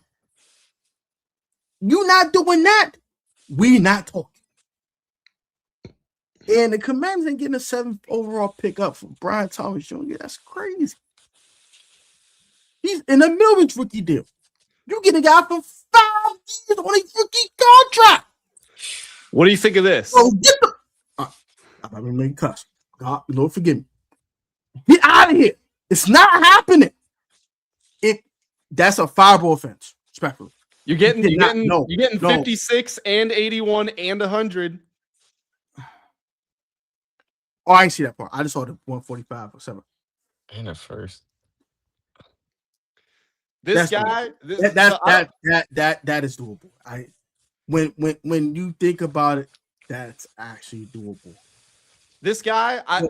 you not doing that, we not talking. And the Commanders ain't getting a 7th overall pick up for Brian Thomas Jr. That's crazy. He's in the middle of his rookie deal. You get a guy for 5 years on a rookie contract. What do you think of this? So get the. I'm about to make a cuss. God, Lord, forgive me. Get out of here. It's not happening. That's a fireball offense. Respectfully. You're getting 56 and 81 and 100. Oh, I didn't see that part. I just saw the 145 or 7. And a first. That is doable. When you think about it, that's actually doable. This guy, I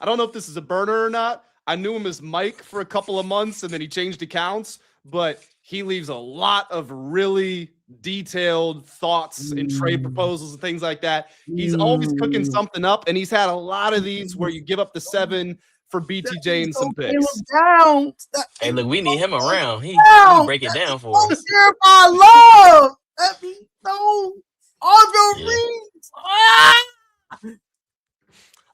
don't know if this is a burner or not. I knew him as Mike for a couple of months and then he changed accounts, but he leaves a lot of really detailed thoughts and trade proposals and things like that. He's always cooking something up, and he's had a lot of these where you give up the 7 for BTJ and some picks. Hey, look, we need him around. He break it down for us. My love. Let me know all your reads.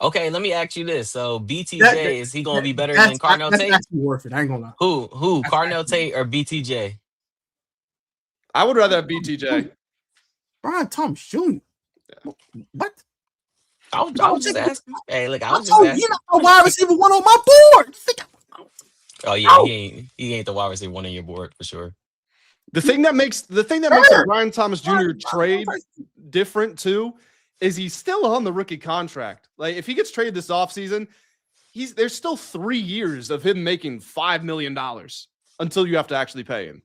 Okay, let me ask you this. So BTJ, is he going to be better than Carnell Tate? That's worth it. I ain't going to lie. Who? Carnell Tate or BTJ? I would rather have BTJ. Brian Thomas Jr. What? I was just asking. Hey, look, I was just asking. You know, wide receiver 1 on my board. Oh yeah, he ain't the wide receiver 1 on your board for sure. The thing that makes the Brian Thomas Jr. trade different too is he's still on the rookie contract. Like if he gets traded this offseason, there's still 3 years of him making $5 million until you have to actually pay him.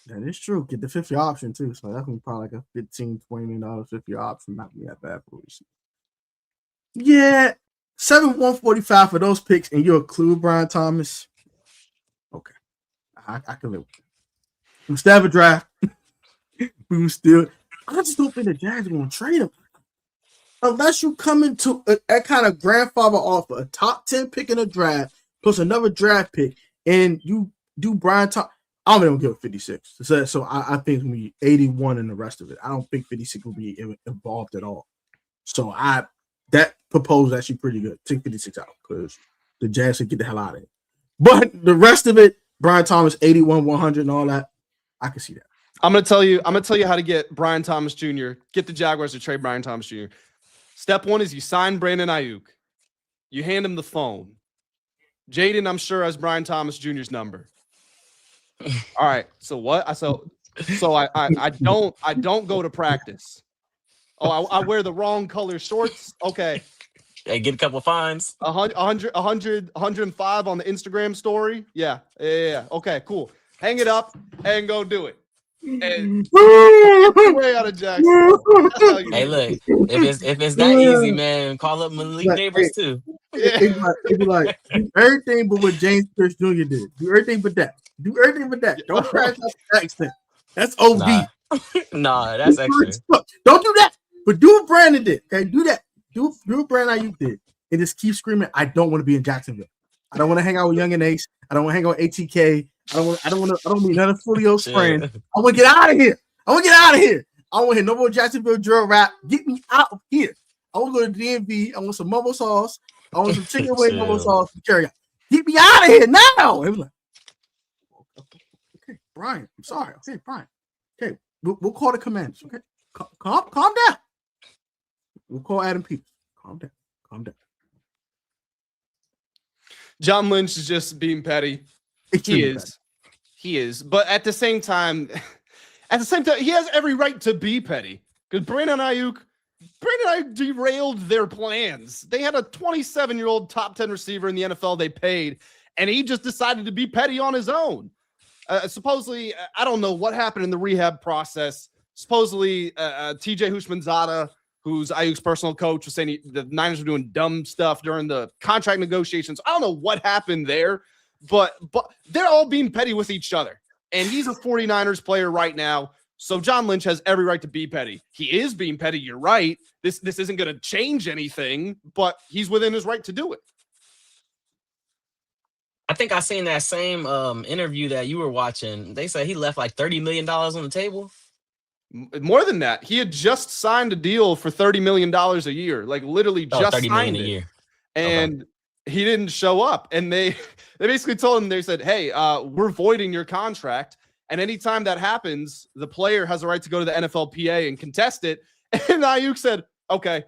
That is true. Get the 50 option too. So that's probably like a $15, $20 million 50 option. Not be that bad for you. Yeah, 7,145 for those picks, and you include Brian Thomas. Okay, I can live with it. Instead of a draft, we will still. I just don't think the Jags are going to trade him unless you come into a kind of grandfather offer, a top 10 pick in a draft plus another draft pick, and you do Brian Thomas. I don't even give it 56. So I think it's going to be 81 and the rest of it. I don't think 56 will be involved at all. So that proposal is actually pretty good. Take 56 out because the Jazz should get the hell out of it. But the rest of it, Brian Thomas, 81, 100, and all that, I can see that. I'm gonna tell you how to get Brian Thomas Jr. Get the Jaguars to trade Brian Thomas Jr. Step one is you sign Brandon Aiyuk. You hand him the phone. Jayden, I'm sure, has Brian Thomas Jr.'s number. All right. So what? So I don't go to practice. Oh, I wear the wrong color shorts. Okay. Hey, get a couple fines. 105 on the Instagram story. Yeah. Okay, cool. Hang it up and go do it. And way out of Jackson. Hey, look, if it's that easy, man, call up Malik Neighbors too. It'd be like do everything but what James Pierce Jr. did. Do everything but that. Don't crash out to that extent. That's OD. Nah, that's extra. Don't do that. But do what Brandon did. Okay, do that. Do what Brandon Aiyuk did, and just keep screaming. I don't want to be in Jacksonville. I don't want to hang out with Young and Ace. I don't want to hang out with ATK. I don't want to meet none of Fulio's friends. I want to get out of here. I want to hear no more Jacksonville drill rap. Get me out of here. I want to go to the DMV. I want some mumbo sauce. I want some chicken wing mumbo sauce. Carry out. Get me out of here now. It was like, okay, Brian. I'm sorry. Okay, Brian. Okay, we'll call the Commanders. Okay, calm down. We'll call Adam Peters. Calm down. John Lynch is just being petty. He is. But at the same time, he has every right to be petty. Because Brandon Aiyuk derailed their plans. They had a 27-year-old top 10 receiver in the NFL they paid, and he just decided to be petty on his own. Supposedly, I don't know what happened in the rehab process. Supposedly, TJ Houshmandzadeh, who's Ayuk's personal coach, was saying the Niners were doing dumb stuff during the contract negotiations. I don't know what happened there, but they're all being petty with each other. And he's a 49ers player right now, so John Lynch has every right to be petty. He is being petty, you're right. This isn't going to change anything, but he's within his right to do it. I think I seen that same interview that you were watching. They said he left like $30 million on the table. More than that, he had just signed a deal for $30 million a year, like literally just $30 signed million it. a year. And he didn't show up. And they basically told him, they said, hey, we're voiding your contract. And anytime that happens, the player has a right to go to the NFLPA and contest it. And Aiyuk said, okay,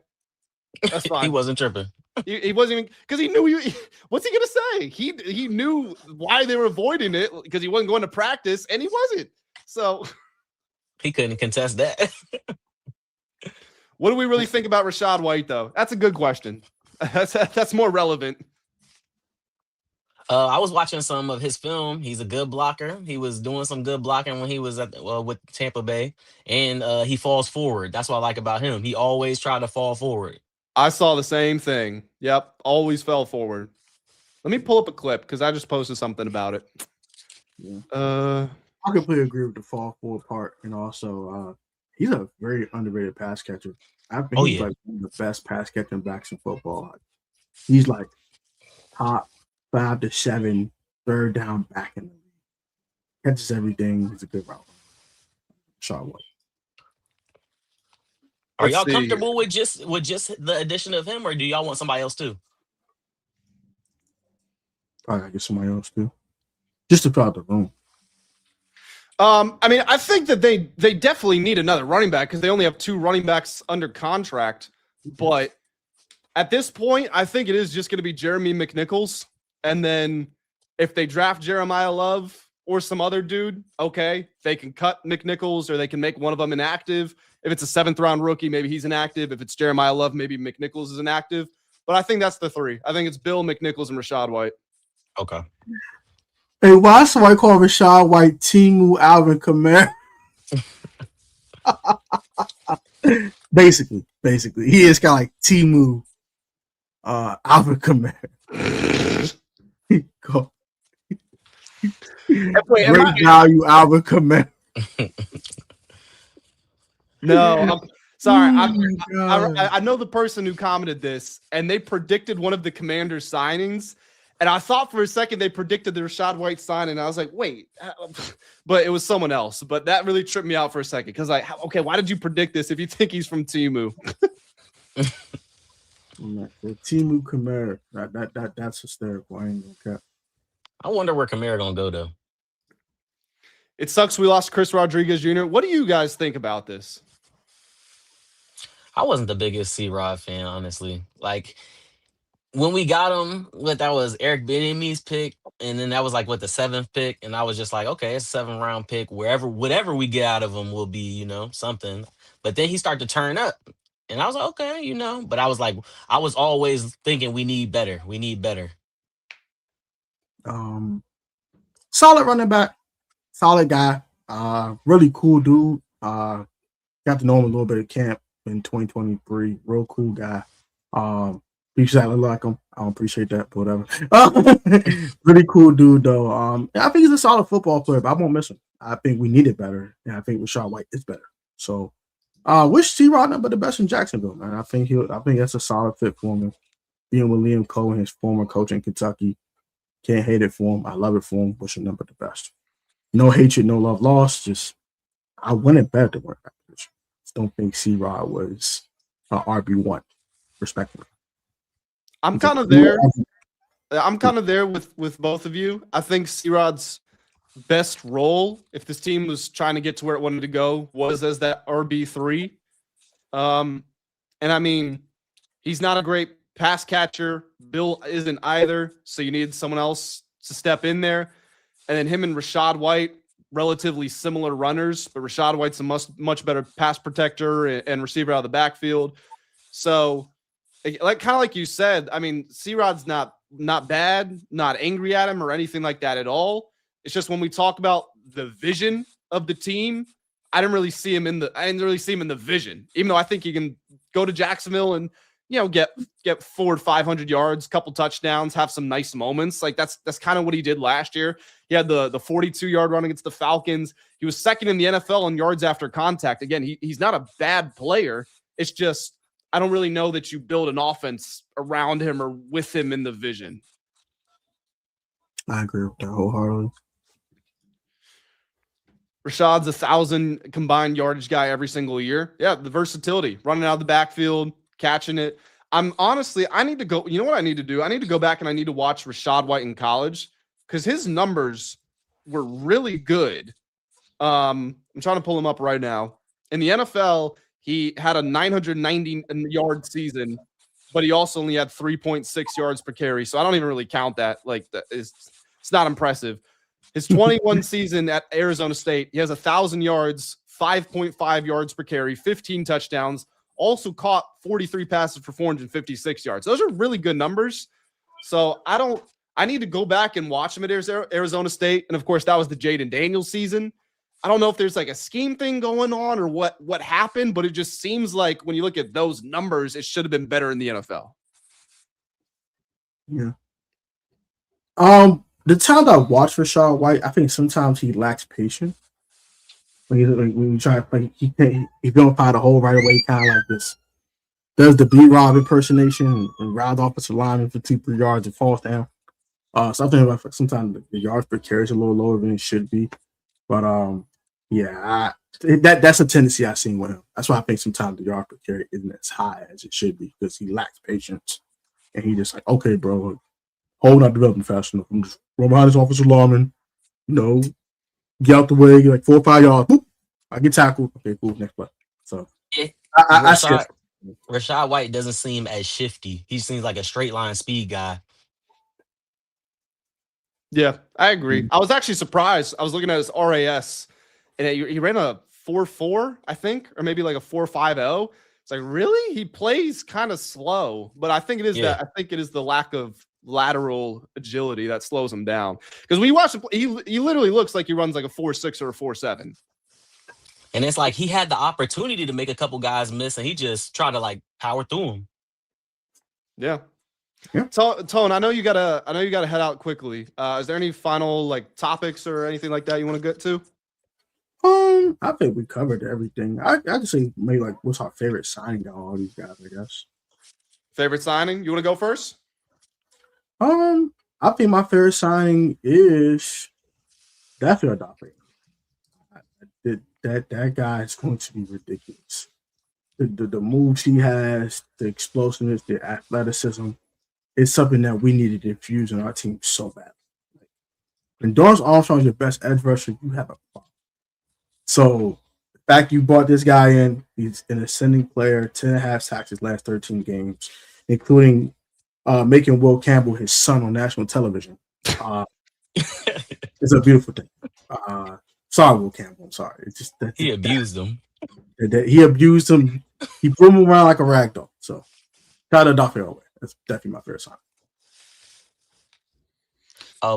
that's fine. He wasn't tripping. He wasn't even, because he knew what's he gonna say? He knew why they were avoiding it because he wasn't going to practice, and he wasn't. So he couldn't contest that. What do we really think about Rachaad White, though? That's a good question. That's more relevant. I was watching some of his film. He's a good blocker. He was doing some good blocking when he was with Tampa Bay, and he falls forward. That's what I like about him. He always tried to fall forward. I saw the same thing. Yep, always fell forward. Let me pull up a clip because I just posted something about it. Yeah. I completely agree with the fall forward part, and also he's a very underrated pass catcher. I think he's like one of the best pass catching backs in football. He's like top 5 to 7 third down back in the league. Catches everything. He's a good route. Rachaad White. Are y'all comfortable with just the addition of him, or do y'all want somebody else too? Probably gotta get somebody else too, just to fill out the room. I mean, I think that they definitely need another running back because they only have 2 running backs under contract. But at this point, I think it is just going to be Jeremy McNichols, and then if they draft Jeremiah Love or some other dude, okay, they can cut McNichols or they can make one of them inactive. If it's a 7th-round rookie, maybe he's inactive. If it's Jeremiah Love, maybe McNichols is inactive. But I think that's the 3. I think it's Bill, McNichols, and Rachaad White. Okay. Hey, why is somebody call Rachaad White Timu Alvin Kamara? Basically, he is kind of like Timu Alvin Kamara. Go. Great value, Alvin Kamara. No, I'm sorry. I know the person who commented this, and they predicted one of the Commanders signings. And I thought for a second they predicted the Rachaad White signing. And I was like, wait, but it was someone else. But that really tripped me out for a second because, okay, why did you predict this if you think he's from Timu? Timu Kamara, that's hysterical. I ain't gonna cap. I wonder where Kamara gonna go though. It sucks we lost Chris Rodriguez Jr. What do you guys think about this? I wasn't the biggest C-Rod fan, honestly. Like when we got him, that was Eric Bieniemy's pick, and then that was like the 7th pick, and I was just like, okay, it's a 7th-round pick. Whatever we get out of him will be, something. But then he started to turn up, and I was like, okay, But I was always thinking we need better. We need better. Solid running back, solid guy, really cool dude. Got to know him a little bit at camp in 2023. Real cool guy. Because I look like him. I don't appreciate that, but whatever. Really cool dude, though. I think he's a solid football player, but I won't miss him. I think we need it better, and I think Rachaad White is better. So, wish C-Rod nothing but the best in Jacksonville, man. I think that's a solid fit for him. Being with Liam Cohen, his former coach in Kentucky, can't hate it for him. I love it for him. Wish him nothing but the best. No hatred, no love lost. Just I wanted better to work that position. Just don't think C-Rod was an RB1, respectfully. I'm kind of there. I'm kind of there with both of you. I think C-Rod's best role, if this team was trying to get to where it wanted to go, was as that RB3. And I mean, he's not a great pass catcher. Bill isn't either, so you need someone else to step in there. And then him and Rachaad White, relatively similar runners, but Rachaad White's a much better pass protector and receiver out of the backfield. So, like you said, I mean, C-Rod's not bad, not angry at him or anything like that at all. It's just when we talk about the vision of the team, I didn't really see him in the vision, even though I think he can go to Jacksonville and get 400 to 500 yards, couple touchdowns, have some nice moments. Like that's kind of what he did last year. He had the 42-yard run against the Falcons. He was second in the NFL in yards after contact. Again, he's not a bad player. It's just I don't really know that you build an offense around him or with him in the vision. I agree with that wholeheartedly. Rachaad's 1,000 combined yardage guy every single year. Yeah, the versatility, running out of the backfield, catching it. I need to go. You know what I need to do? I need to go back and I need to watch Rachaad White in college because his numbers were really good. I'm trying to pull him up right now. In the NFL, he had a 990-yard season, but he also only had 3.6 yards per carry. So I don't even really count that. It's not impressive. His 21 season at Arizona State, he has 1,000 yards, 5.5 yards per carry, 15 touchdowns. Also caught 43 passes for 456 yards. Those are really good numbers. So I need to go back and watch him at Arizona State. And of course, that was the Jayden Daniels season. I don't know if there's like a scheme thing going on or what happened, but it just seems like when you look at those numbers, it should have been better in the NFL. Yeah. The time I watched Rachaad White, I think sometimes he lacks patience. When you try to he don't find a hole right away, kind of like this. Does the B-Rob impersonation and round offensive lineman for 2-3 yards and falls down. So I think about sometimes the yards per carry is a little lower than it should be. But that's a tendency I've seen with him. That's why I think sometimes the yards per carry isn't as high as it should be because he lacks patience. And he just like, okay, bro, hold not developing fast enough. I'm just run behind this offensive lineman, get out the way, get like 4 or 5 yards. Boop, I get tackled. Okay, cool, next play. So Rachaad White doesn't seem as shifty. He seems like a straight line speed guy. Yeah, I agree. I was actually surprised. I was looking at his RAS, and he ran a 4.4, I think, or maybe like a 4.50. It's like, really? He plays kind of slow, but I think it is that. I think it is the lack of lateral agility that slows him down. Because when you watch him, he literally looks like he runs like a 4.6 or a 4.7. And it's like he had the opportunity to make a couple guys miss, and he just tried to like power through them. Yeah. Yeah. Tone, I know you gotta head out quickly. Is there any final like topics or anything like that you want to get to? I think we covered everything. I can say maybe like what's our favorite signing of all these guys, I guess. Favorite signing? You want to go first? I think my favorite signing is definitely Odafe. That guy is going to be ridiculous. The moves he has, the explosiveness, the athleticism, it's something that we needed to infuse in our team so bad. When Dorrance Armstrong is your best edge rusher, you have a problem. So the fact you brought this guy in, he's an ascending player, 10.5 sacks his last 13 games, including making Will Campbell his son on national television. It's a beautiful thing. Sorry, Will Campbell. I'm sorry. It's just that He abused him. He abused him. He threw him around like a rag doll. So, shout out to Odafe Oweh. That's definitely my favorite sign.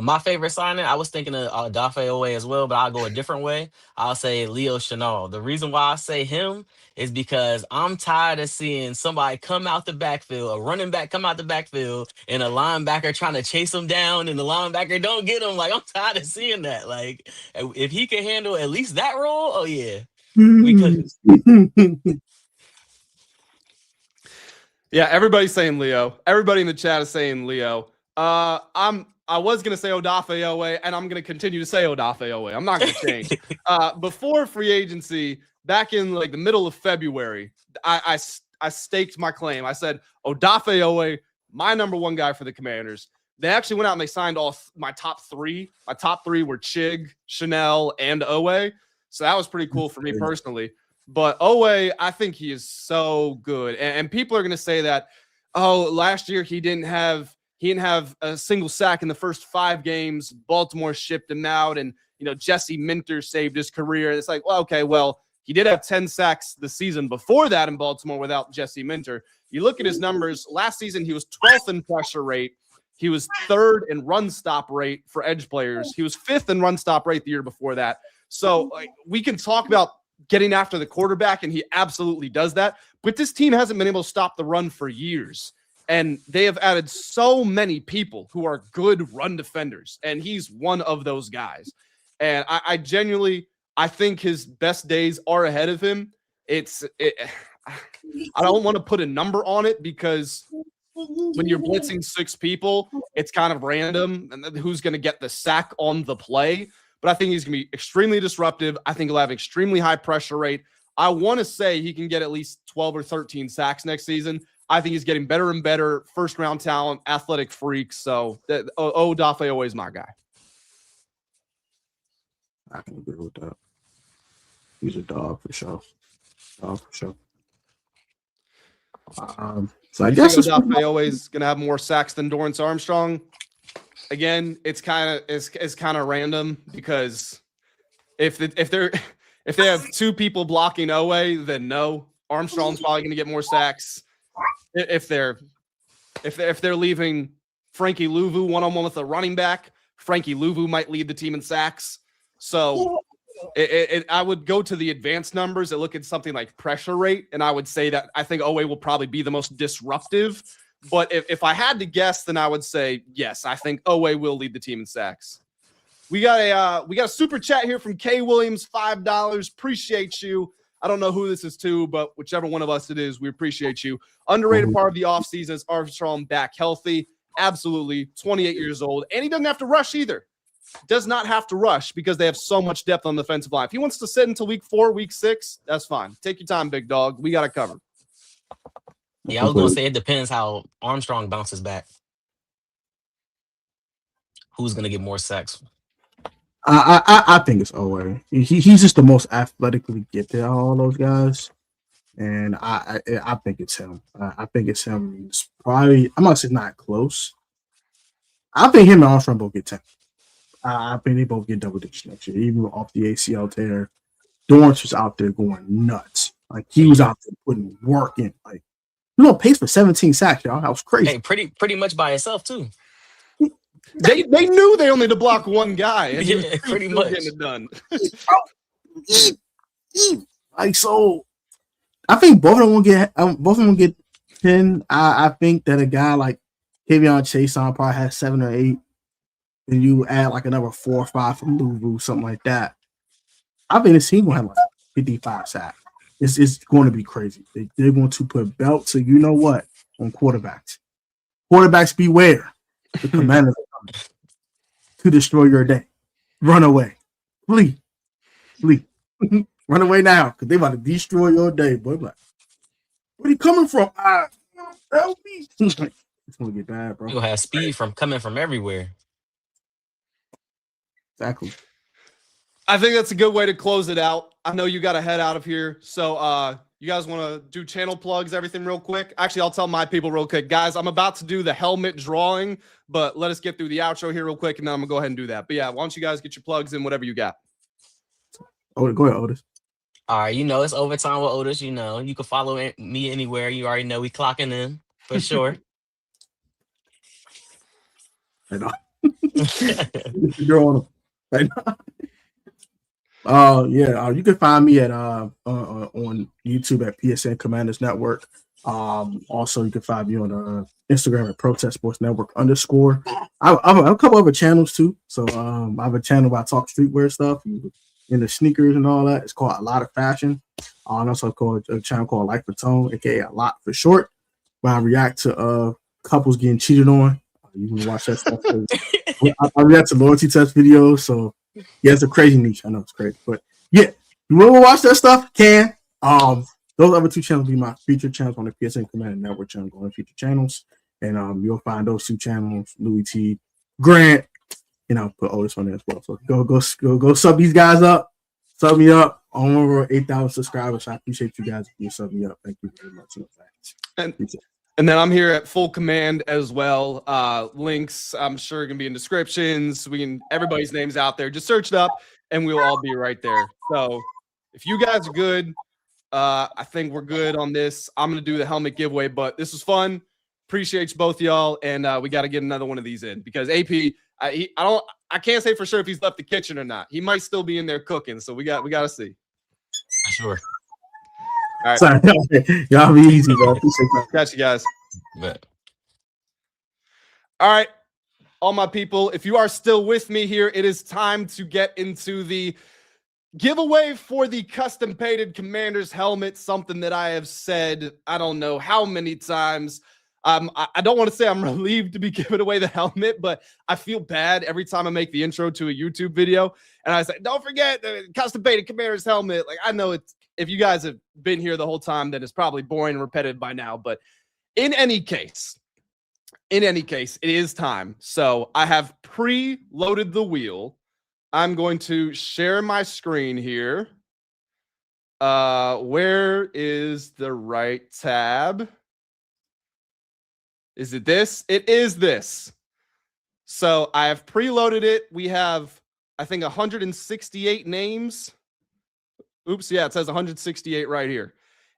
My favorite signing, I was thinking of Odafe Oweh as well, but I'll go a different way. I'll say Leo Chenal. The reason why I say him is because I'm tired of seeing somebody come out the backfield, a running back come out the backfield, and a linebacker trying to chase him down, and the linebacker don't get him. Like, I'm tired of seeing that. Like, if he can handle at least that role, oh yeah, we could. Yeah, everybody's saying Leo. Everybody in the chat is saying Leo. I was going to say Odafe Oweh, and I'm going to continue to say Odafe Oweh. I'm not going to change. Before free agency, back in like the middle of February, I staked my claim. I said, Odafe Oweh, my number one guy for the Commanders. They actually went out and they signed all my top three. My top three were Chig, Chenal, and Oweh. So that was pretty cool for me personally. But Oweh, I think he is so good. And people are going to say that, oh, last year he didn't have a single sack in the first 5 games. Baltimore shipped him out, and Jesse Minter saved his career. It's like, well, okay, well, he did have 10 sacks the season before that in Baltimore without Jesse Minter. You look at his numbers. Last season, he was 12th in pressure rate. He was 3rd in run stop rate for edge players. He was 5th in run stop rate the year before that. So we can talk about getting after the quarterback, and he absolutely does that. But this team hasn't been able to stop the run for years. And they have added so many people who are good run defenders, and he's one of those guys. And I genuinely, I think his best days are ahead of him. I don't want to put a number on it because when you're blitzing 6 people, it's kind of random and who's going to get the sack on the play. But I think he's going to be extremely disruptive. I think he'll have extremely high pressure rate. I want to say he can get at least 12 or 13 sacks next season. I think he's getting better and better. First-round talent, athletic freak. So, Odafe Oweh is my guy. I can agree with that. He's a dog for sure. So I guess Odafe Oweh is going to have more sacks than Dorrance Armstrong. Again, it's kind of random because if they have 2 people blocking Oweh, then no, Armstrong's probably going to get more sacks. If they're leaving Frankie Louvu one-on-one with a running back, Frankie Louvu might lead the team in sacks. So I would go to the advanced numbers and look at something like pressure rate, and I would say that I think Oweh will probably be the most disruptive. But if I had to guess, then I would say yes. I think Oweh will lead the team in sacks. We got a super chat here from K Williams, $5. Appreciate you. I don't know who this is to, but whichever one of us it is, we appreciate you. Underrated part of the offseason is Armstrong back healthy. Absolutely. 28 years old. And he doesn't have to rush either. Does not have to rush because they have so much depth on the defensive line. If he wants to sit until week 4, week 6, that's fine. Take your time, big dog. We got it covered. Yeah, I was going to say it depends how Armstrong bounces back. Who's going to get more sacks? I think it's Oweh. He's just the most athletically gifted of all those guys, and I think it's him. I think it's him. It's probably, I'm not saying not close. I think him and Armstrong both get 10. I think they both get double digits next year, even off the ACL tear. Dorrance was out there going nuts. Like he was out there putting work in. Like pace for 17 sacks, y'all. That was crazy. Hey, pretty much by itself too. They knew they only had to block one guy, and yeah, pretty much getting it done. Like so, I think both of them will get 10. I think that a guy like Chaisson probably has 7 or 8. And you add like another 4 or 5 from Louisville, something like that. I think this team will have like 55 sacks. It's going to be crazy. They're going to put belts, so you know what, on quarterbacks. Quarterbacks beware. The Commanders are coming to destroy your day. Run away. Flee. Run away now, because they're about to destroy your day, boy. Like, where are you coming from? Help me. It's going to get bad, bro. You'll have speed coming from everywhere. Exactly. I think that's a good way to close it out. I know you got to head out of here. So you guys want to do channel plugs, everything real quick? Actually, I'll tell my people real quick. Guys, I'm about to do the helmet drawing, but let us get through the outro here real quick, and then I'm going to go ahead and do that. But yeah, why don't you guys get your plugs in, whatever you got. Oh, go ahead, Otis. All right, it's overtime with Otis. You can follow me anywhere. You already know we clocking in for sure. I know. You can find me at on YouTube at PSN Commanders Network. Also you can find me on Instagram at Protest Sports Network _. I have a couple other channels too. So I have a channel where I talk streetwear stuff in the sneakers and all that. It's called A Lot of Fashion. And also called a channel called Life for Tone, aka A Lot for short, where I react to couples getting cheated on. You can watch that stuff. I react to loyalty test videos. So yeah, it's a crazy niche. I know it's crazy, but yeah, you want to watch that stuff? Can those other 2 channels be my featured channels on the PSN Commanders Network channel, going featured channels, and you'll find those 2 channels, Louis T, Grant, and I'll put Otis on there as well. So go sub these guys up, sub me up. On over 8,000 subscribers. I appreciate you guys for subbing me up. Thank you very much. And then I'm here at Full Command as well. Links, I'm sure, can be in descriptions. Everybody's names out there. Just search it up, and we'll all be right there. So if you guys are good, I think we're good on this. I'm gonna do the helmet giveaway, but this was fun. Appreciate you both, y'all, and we got to get another one of these in because AP, I can't say for sure if he's left the kitchen or not. He might still be in there cooking, so we got to see. Sure. All right. Sorry, y'all be easy, bro. Catch you guys. Bet. All right, all my people, if you are still with me here, it is time to get into the giveaway for the custom painted Commanders helmet, something that I have said I don't know how many times. I don't want to say I'm relieved to be giving away the helmet, but I feel bad every time I make the intro to a YouTube video and I say, don't forget the custom painted Commanders helmet. Like, I know if you guys have been here the whole time, then it's probably boring and repetitive by now, but in any case, it is time. So I have pre-loaded the wheel. I'm going to share my screen here. Where is the right tab? Is it this? It is this. So I have preloaded it. We have, I think, 168 names. Oops, yeah, it says 168 right here.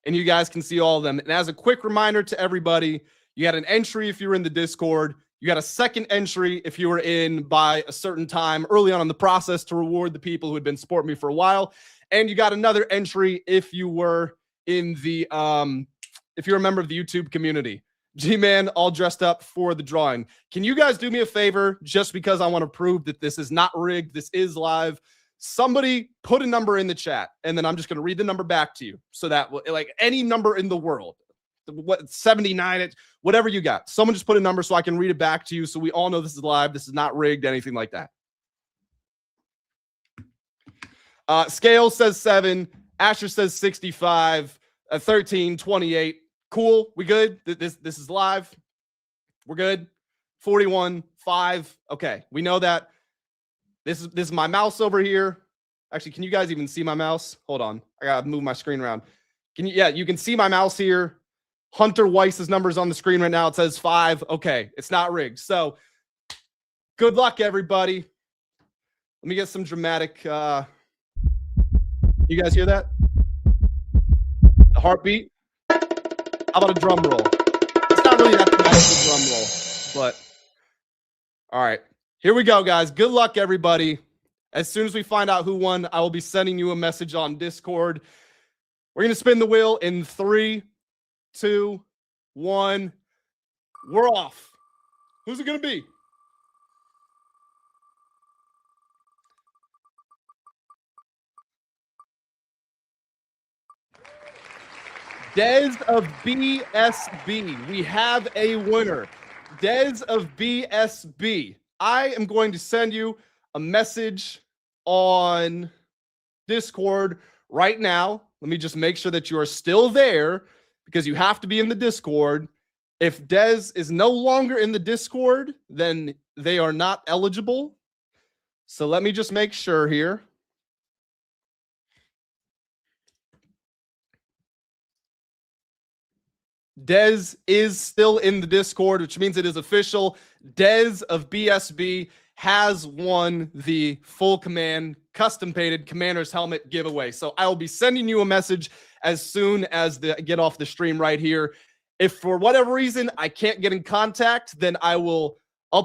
And you guys can see all of them. And as a quick reminder to everybody, you got an entry if you were in the Discord. You got a second entry if you were in by a certain time early on in the process to reward the people who had been supporting me for a while. And you got another entry if you were in the, if you're a member of the YouTube community. G-Man all dressed up for the drawing. Can you guys do me a favor just because I want to prove that this is not rigged, this is live? Somebody put a number in the chat, and then I'm just going to read the number back to you. So that, like, any number in the world, 79, whatever you got. Someone just put a number so I can read it back to you so we all know this is live. This is not rigged, anything like that. Scale says 7. Asher says 65. 13, 28. Cool. We good? This is live. We're good. 41, 5. Okay. We know that. This is my mouse over here. Actually, can you guys even see my mouse? Hold on. I gotta move my screen around. Can you? Yeah, you can see my mouse here. Hunter Weiss's number is on the screen right now. It says 5. Okay, it's not rigged. So good luck, everybody. Let me get some dramatic. You guys hear that? The heartbeat. How about a drum roll? It's not really that dramatic a drum roll, but all right. Here we go, guys. Good luck, everybody. As soon as we find out who won, I will be sending you a message on Discord. We're going to spin the wheel in 3, 2, 1. We're off. Who's it going to be? Dez of BSB. We have a winner. Dez of BSB. I am going to send you a message on Discord right now. Let me just make sure that you are still there because you have to be in the Discord. If Dez is no longer in the Discord, then they are not eligible. So let me just make sure here. Dez is still in the Discord, which means it is official. Dez of BSB has won the full command custom painted Commander's helmet giveaway. So I will be sending you a message as soon as I get off the stream right here. If for whatever reason I can't get in contact, then I'll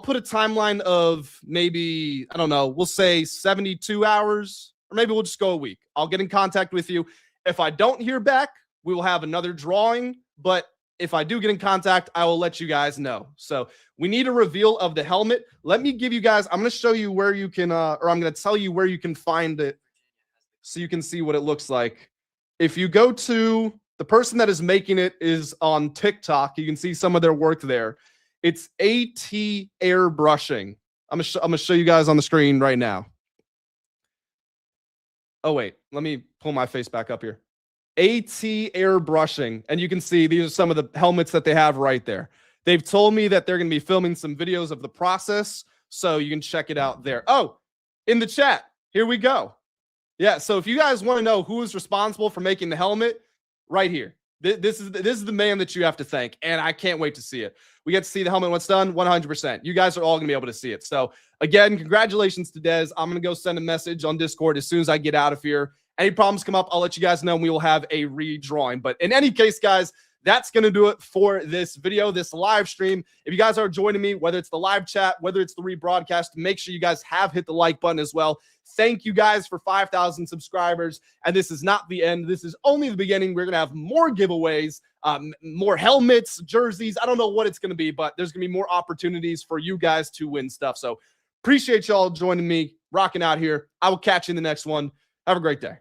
put a timeline of maybe, I don't know, we'll say 72 hours, or maybe we'll just go a week. I'll get in contact with you. If I don't hear back, we will have another drawing, but if I do get in contact, I will let you guys know. So we need a reveal of the helmet. Let me give you guys, I'm going to show you where you can, or I'm going to tell you where you can find it so you can see what it looks like. If you go to, the person that is making it is on TikTok. You can see some of their work there. It's AT Airbrushing. I'm going to show you guys on the screen right now. Oh, wait. Let me pull my face back up here. AT Airbrushing. And you can see these are some of the helmets that they have right there. They've told me that they're going to be filming some videos of the process, so you can check it out there. Oh, in the chat. Here we go. Yeah, so if you guys want to know who is responsible for making the helmet, right here. This is the man that you have to thank, and I can't wait to see it. We get to see the helmet when it's done, 100%. You guys are all going to be able to see it. So, again, congratulations to Dez. I'm going to go send a message on Discord as soon as I get out of here. Any problems come up, I'll let you guys know, and we will have a redrawing. But in any case, guys, that's going to do it for this video, this live stream. If you guys are joining me, whether it's the live chat, whether it's the rebroadcast, make sure you guys have hit the like button as well. Thank you guys for 5,000 subscribers. And this is not the end. This is only the beginning. We're going to have more giveaways, more helmets, jerseys. I don't know what it's going to be, but there's going to be more opportunities for you guys to win stuff. So appreciate y'all joining me, rocking out here. I will catch you in the next one. Have a great day.